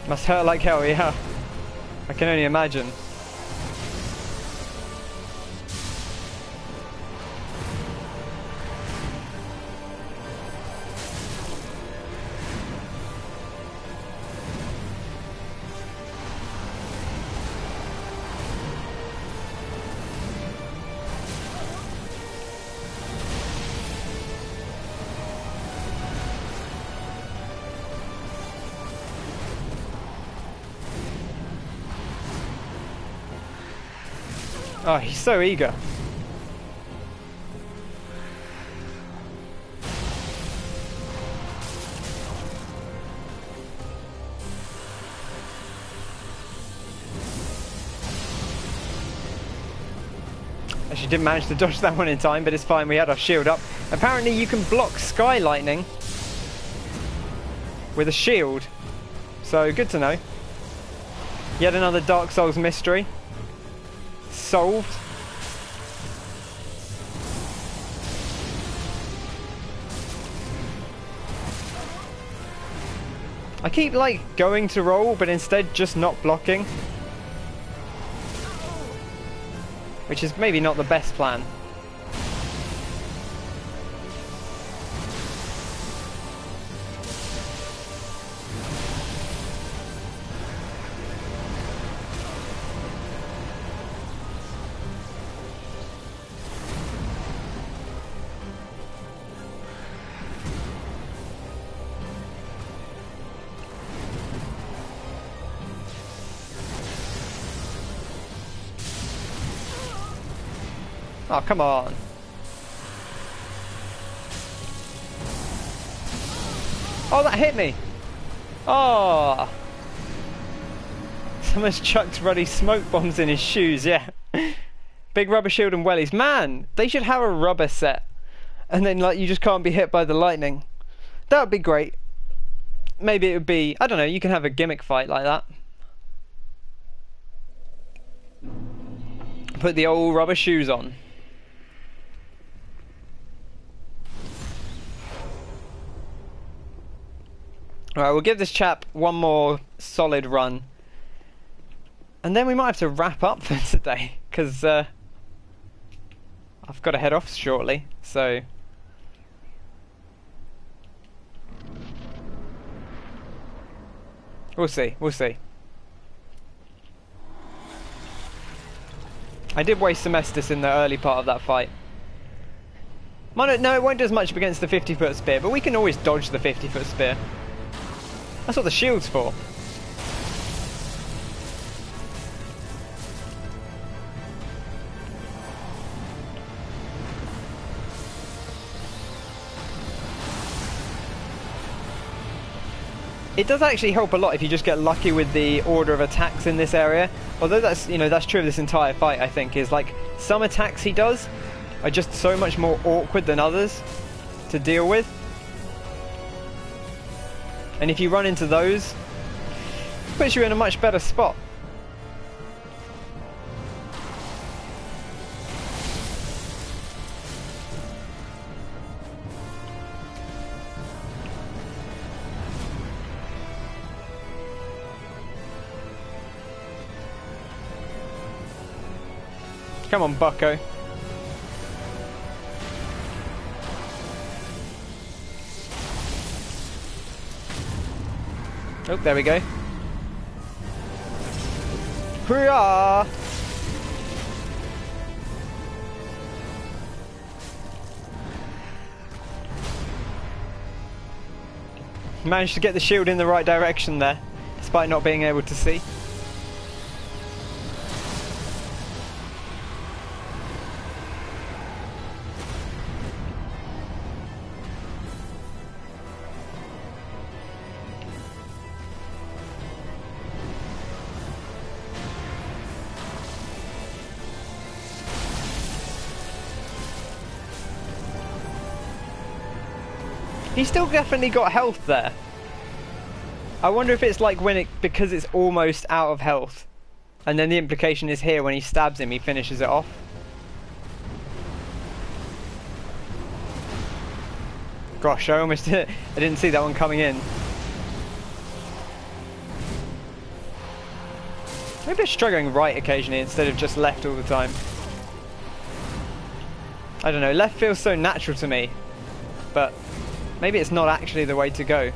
Must hurt like hell, yeah. I can only imagine. Oh, he's so eager. Actually didn't manage to dodge that one in time, but it's fine, we had our shield up. Apparently you can block Sky Lightning with a shield. So, good to know. Yet another Dark Souls mystery. Solved. I keep like going to roll but instead just not blocking, which is maybe not the best plan. Oh, come on. Oh, that hit me. Oh. Someone's chucked bloody smoke bombs in his shoes, yeah. Big rubber shield and wellies. Man, they should have a rubber set. And then, like, you just can't be hit by the lightning. That would be great. Maybe it would be, I don't know, you can have a gimmick fight like that. Put the old rubber shoes on. Alright, we'll give this chap one more solid run. And then we might have to wrap up for today, because I've got to head off shortly, so... We'll see, we'll see. I did waste some Estus in the early part of that fight. No, it won't do as much against the 50-foot spear, but we can always dodge the 50-foot spear. That's what the shield's for. It does actually help a lot if you just get lucky with the order of attacks in this area. Although that's, you know, that's true of this entire fight, I think, is like some attacks he does are just so much more awkward than others to deal with. And if you run into those, it puts you in a much better spot. Come on, bucko. Oh, there we go. Hurrah! Managed to get the shield in the right direction there, despite not being able to see. He's still definitely got health there. I wonder if it's like because it's almost out of health. And then the implication is here when he stabs him, he finishes it off. Gosh, I almost I didn't see that one coming in. Maybe I should try going right occasionally instead of just left all the time. I don't know, left feels so natural to me. But maybe it's not actually the way to go.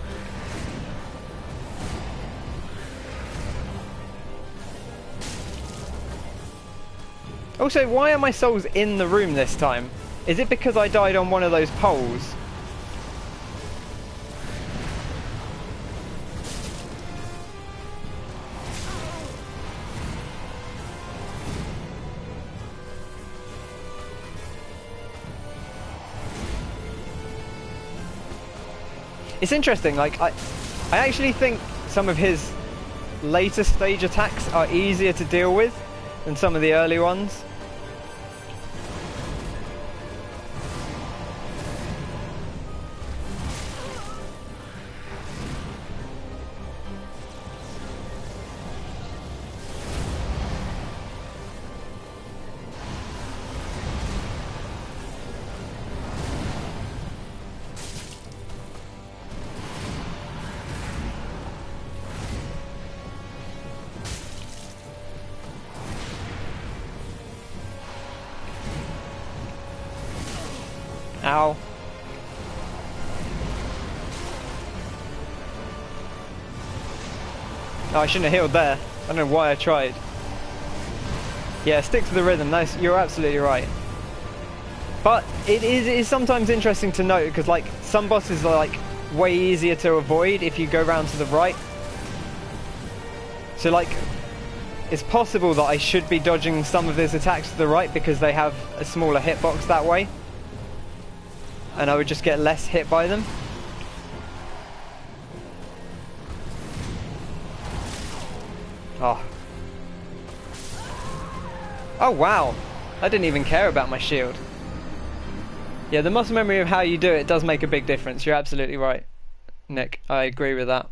Also, why are my souls in the room this time? Is it because I died on one of those poles? It's interesting, like, I actually think some of his later stage attacks are easier to deal with than some of the early ones. Ow. Oh, I shouldn't have healed there. I don't know why I tried. Yeah, stick to the rhythm. Nice. You're absolutely right. But it is sometimes interesting to note because, like, some bosses are like way easier to avoid if you go round to the right. So, like, it's possible that I should be dodging some of his attacks to the right because they have a smaller hitbox that way. And I would just get less hit by them. Oh. Oh wow. I didn't even care about my shield. Yeah, the muscle memory of how you do it does make a big difference. You're absolutely right, Nick. I agree with that.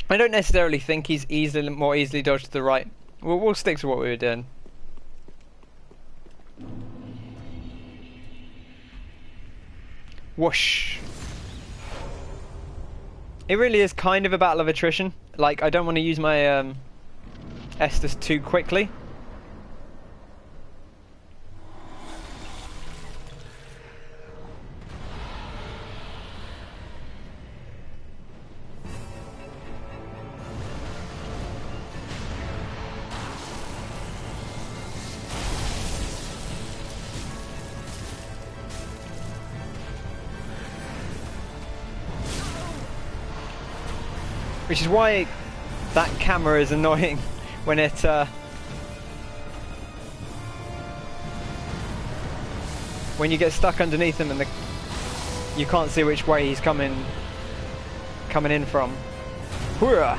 I don't necessarily think he's more easily dodged to the right. We'll stick to what we were doing. Whoosh. It really is kind of a battle of attrition. Like, I don't want to use my Estus too quickly. Which is why that camera is annoying when it when you get stuck underneath him and you can't see which way he's coming in from. Hurrah!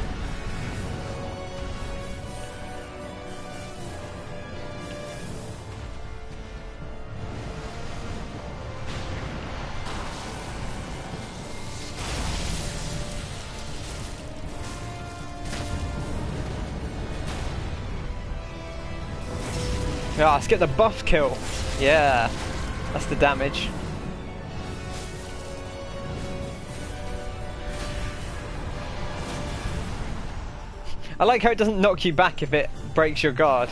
Ah, let's get the buff kill. Yeah, that's the damage. I like how it doesn't knock you back if it breaks your guard.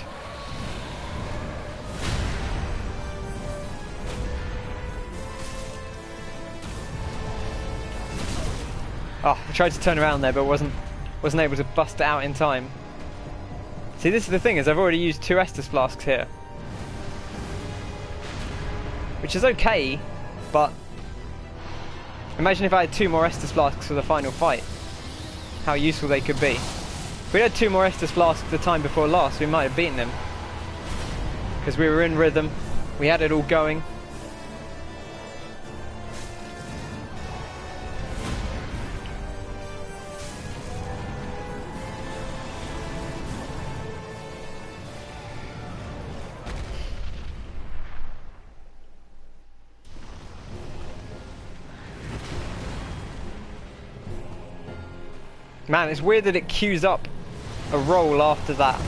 Oh, I tried to turn around there but wasn't able to bust it out in time. See, this is the thing, is I've already used 2 Estus Flasks here. Which is okay, but imagine if I had 2 more Estus Flasks for the final fight. How useful they could be. If we had 2 more Estus Flasks the time before last, we might have beaten him. Because we were in rhythm, we had it all going. Man, it's weird that it queues up a roll after that.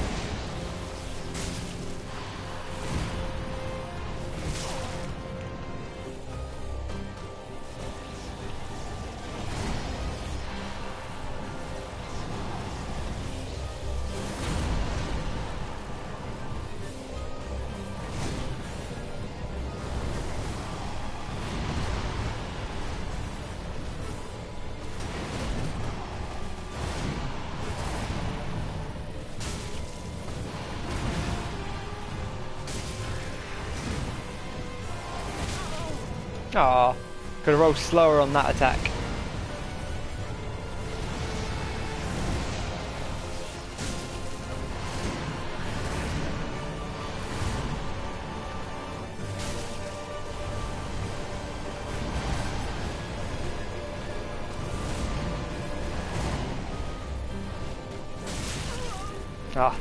Ah, could have rolled slower on that attack. Ah.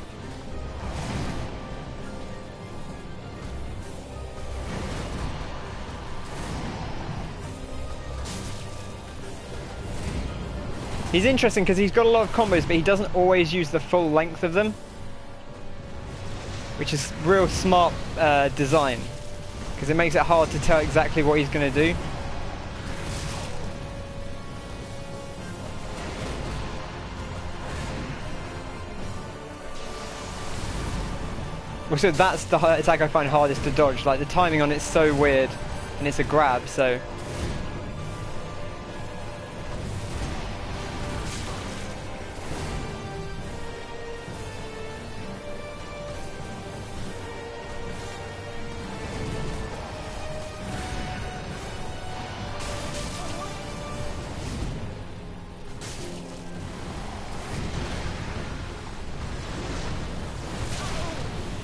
He's interesting because he's got a lot of combos, but he doesn't always use the full length of them, which is real smart design, because it makes it hard to tell exactly what he's going to do. Also, that's the attack I find hardest to dodge. Like, the timing on it's so weird, and it's a grab, so...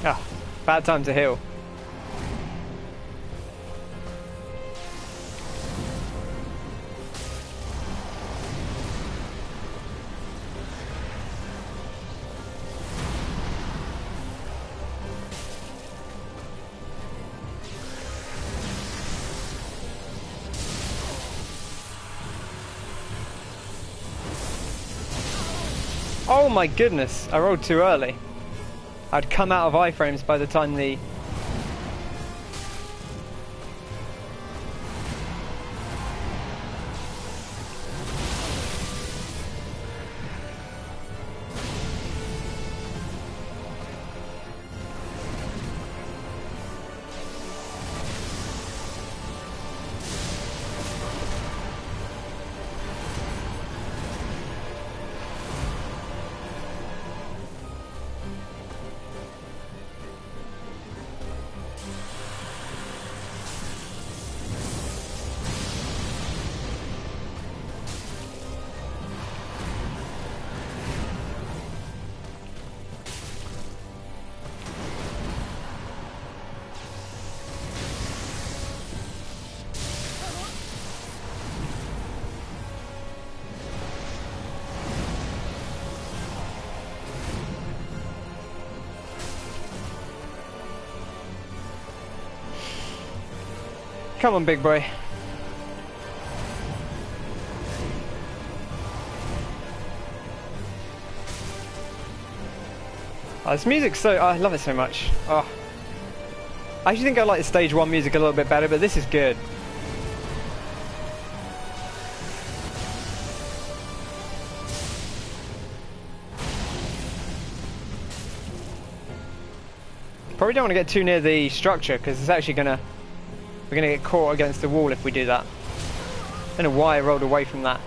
Ah, bad time to heal. Oh my goodness, I rolled too early. I'd come out of iframes by the time the... Come on, big boy. Oh, this music's so... I love it so much. Oh. I actually think I like the stage 1 music a little bit better, but this is good. Probably don't want to get too near the structure because it's actually gonna... We're gonna get caught against the wall if we do that. I don't know why I rolled away from that.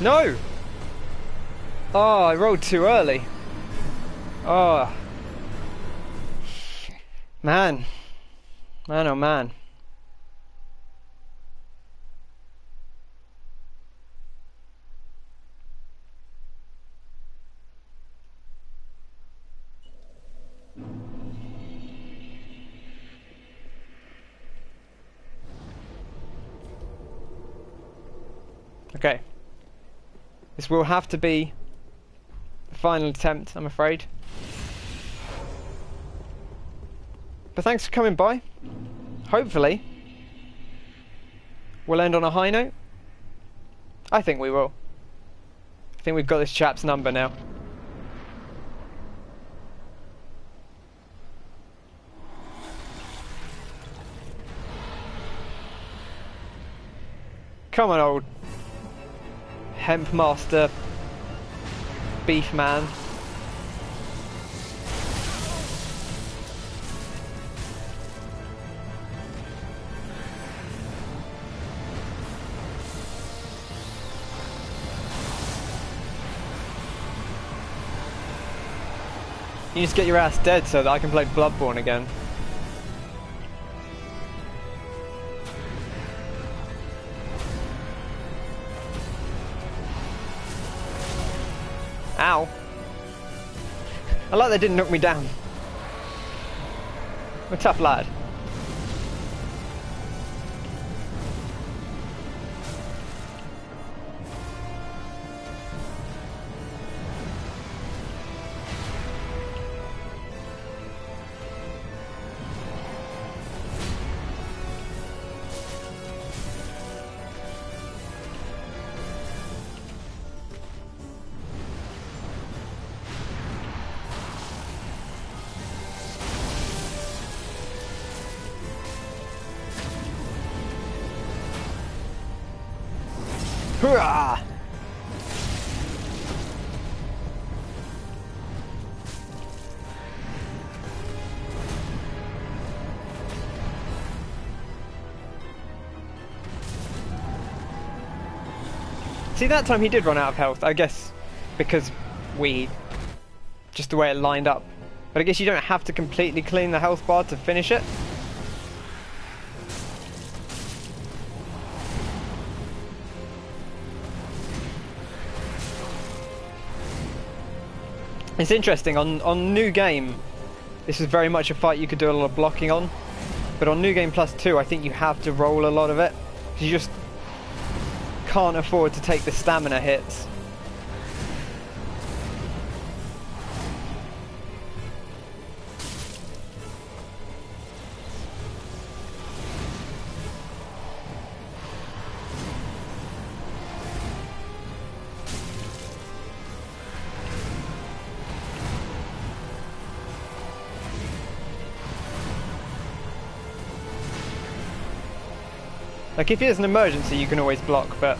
No! Oh, I rolled too early. Oh. Man. Man, oh man. Okay. This will have to be the final attempt, I'm afraid. But thanks for coming by. Hopefully, we'll end on a high note. I think we will. I think we've got this chap's number now. Come on, old hemp master, beef man. You just get your ass dead so that I can play Bloodborne again. Ow. I like they didn't knock me down. I'm a tough lad. Hurrah! See, that time he did run out of health, I guess, because just the way it lined up. But I guess you don't have to completely clean the health bar to finish it. It's interesting, on New Game, this is very much a fight you could do a lot of blocking on, but on New Game Plus 2 I think you have to roll a lot of it, because you just can't afford to take the stamina hits. Like, if there's an emergency, you can always block, but...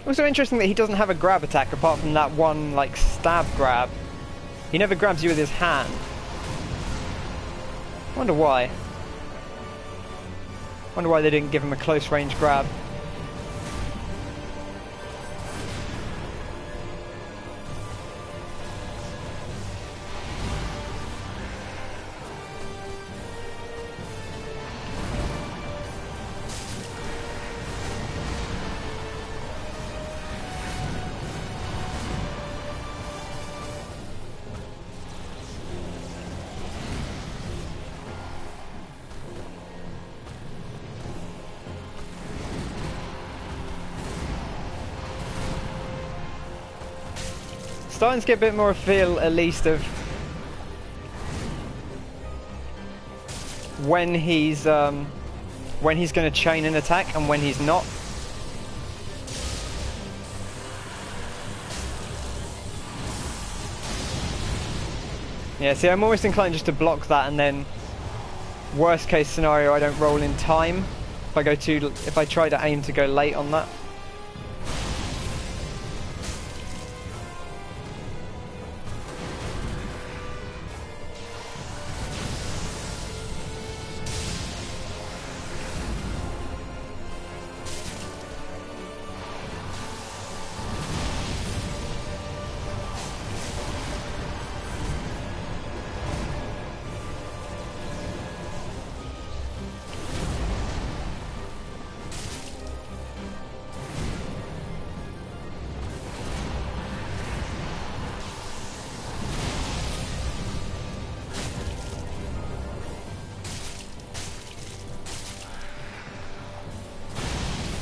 Also interesting that he doesn't have a grab attack apart from that one, like, stab grab. He never grabs you with his hand. Wonder why. Wonder why they didn't give him a close range grab. Starting to get a bit more feel, at least, of when he's going to chain an attack and when he's not. Yeah, see, I'm almost inclined just to block that, and then worst case scenario, I don't roll in time. If I try to aim to go late on that.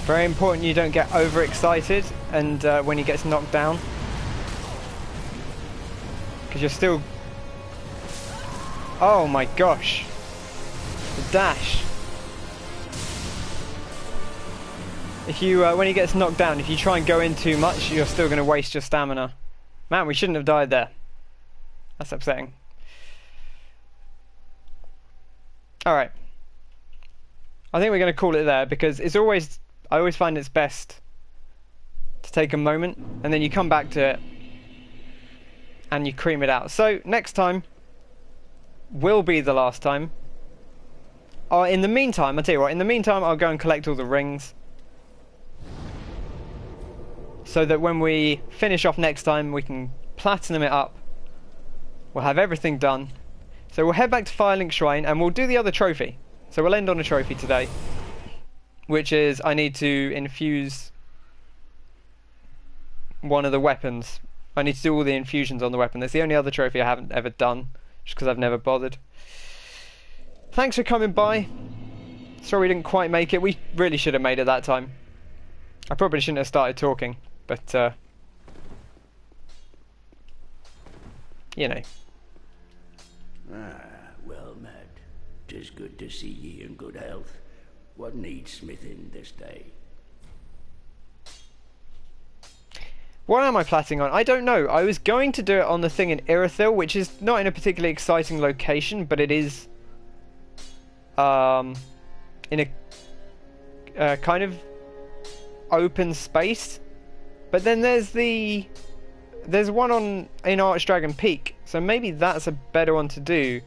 Very important you don't get overexcited and when he gets knocked down, because you're still... Oh my gosh, the dash. If you when he gets knocked down, if you try and go in too much, you're still going to waste your stamina. Man, we shouldn't have died there. That's upsetting. Alright, I think we're going to call it there, because it's always... I always find it's best to take a moment and then you come back to it and you cream it out. So next time will be the last time. In the meantime, I'll tell you what, in the meantime I'll go and collect all the rings, so that when we finish off next time we can platinum it up. We'll have everything done. So we'll head back to Firelink Shrine and we'll do the other trophy. So we'll end on a trophy today, which is I need to infuse one of the weapons. I need to do all the infusions on the weapon. That's the only other trophy I haven't ever done, just because I've never bothered. Thanks for coming by. Sorry we didn't quite make it. We really should have made it that time. I probably shouldn't have started talking, but you know. Ah, well met. 'Tis good to see ye in good health. What needs smithing this day? What am I platting on? I don't know. I was going to do it on the thing in Irithyll, which is not in a particularly exciting location, but it is in a kind of open space. But then there's one in Archdragon Peak, so maybe that's a better one to do.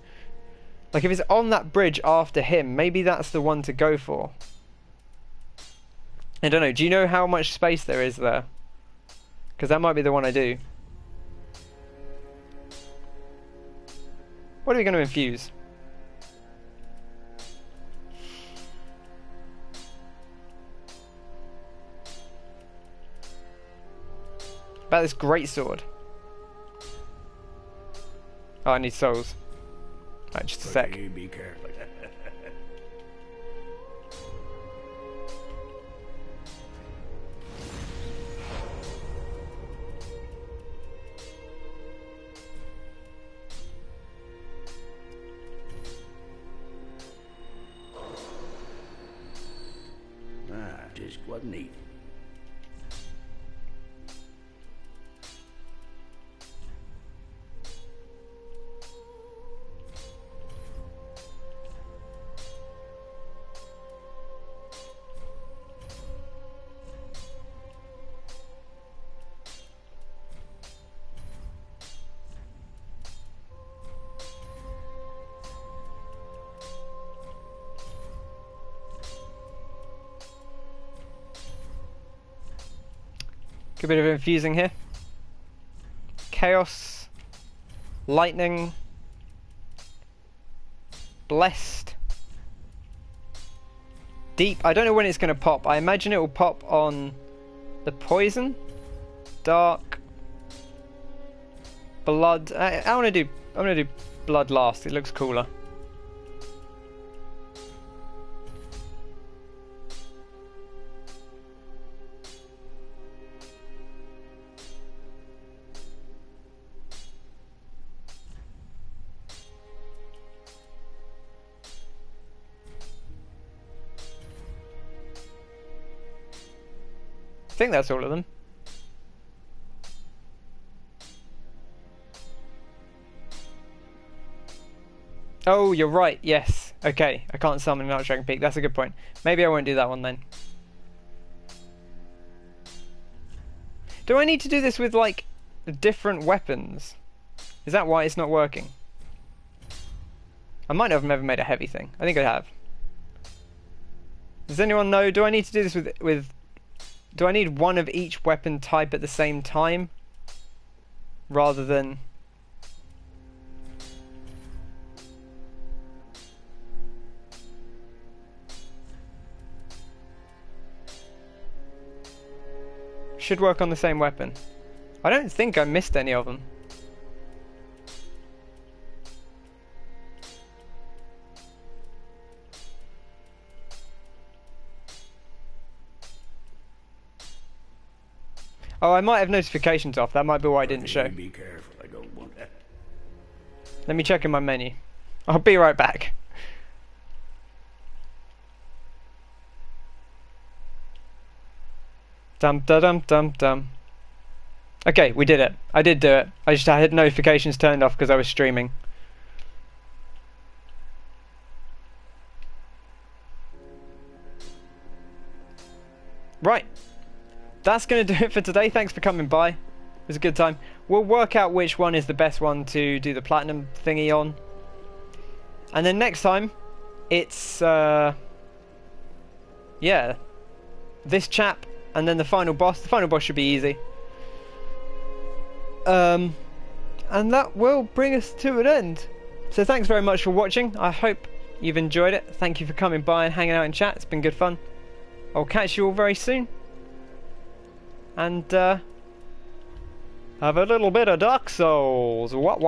Like if it's on that bridge after him, maybe that's the one to go for. I don't know. Do you know how much space there is there? Because that might be the one I do. What are we going to infuse? About this greatsword. Oh, I need souls. Right, just a sec. You be careful. Ah, 'tis quite neat. Good bit of infusing here. Chaos. Lightning. Blessed. Deep. I don't know when it's going to pop. I imagine it will pop on the poison. Dark. Blood. I want to do. I'm going to do blood last. It looks cooler. I think that's all of them. Oh, you're right, yes. Okay, I can't summon an Archdragon Peak. That's a good point. Maybe I won't do that one then. Do I need to do this with, like, different weapons? Is that why it's not working? I might have never made a heavy thing. I think I have. Does anyone know? Do I need to do this with do I need one of each weapon type at the same time? Rather than... Should work on the same weapon. I don't think I missed any of them. Oh, I might have notifications off. That might be why I didn't show. Be careful, I don't want that. Let me check in my menu. I'll be right back. Dum da dum dum dum. Okay, we did it. I did do it. I had notifications turned off because I was streaming. Right. That's going to do it for today. Thanks for coming by. It was a good time. We'll work out which one is the best one to do the platinum thingy on. And then next time, it's... yeah. This chap, and then the final boss. The final boss should be easy. And that will bring us to an end. So thanks very much for watching. I hope you've enjoyed it. Thank you for coming by and hanging out in chat. It's been good fun. I'll catch you all very soon. And have a little bit of Dark Souls. What.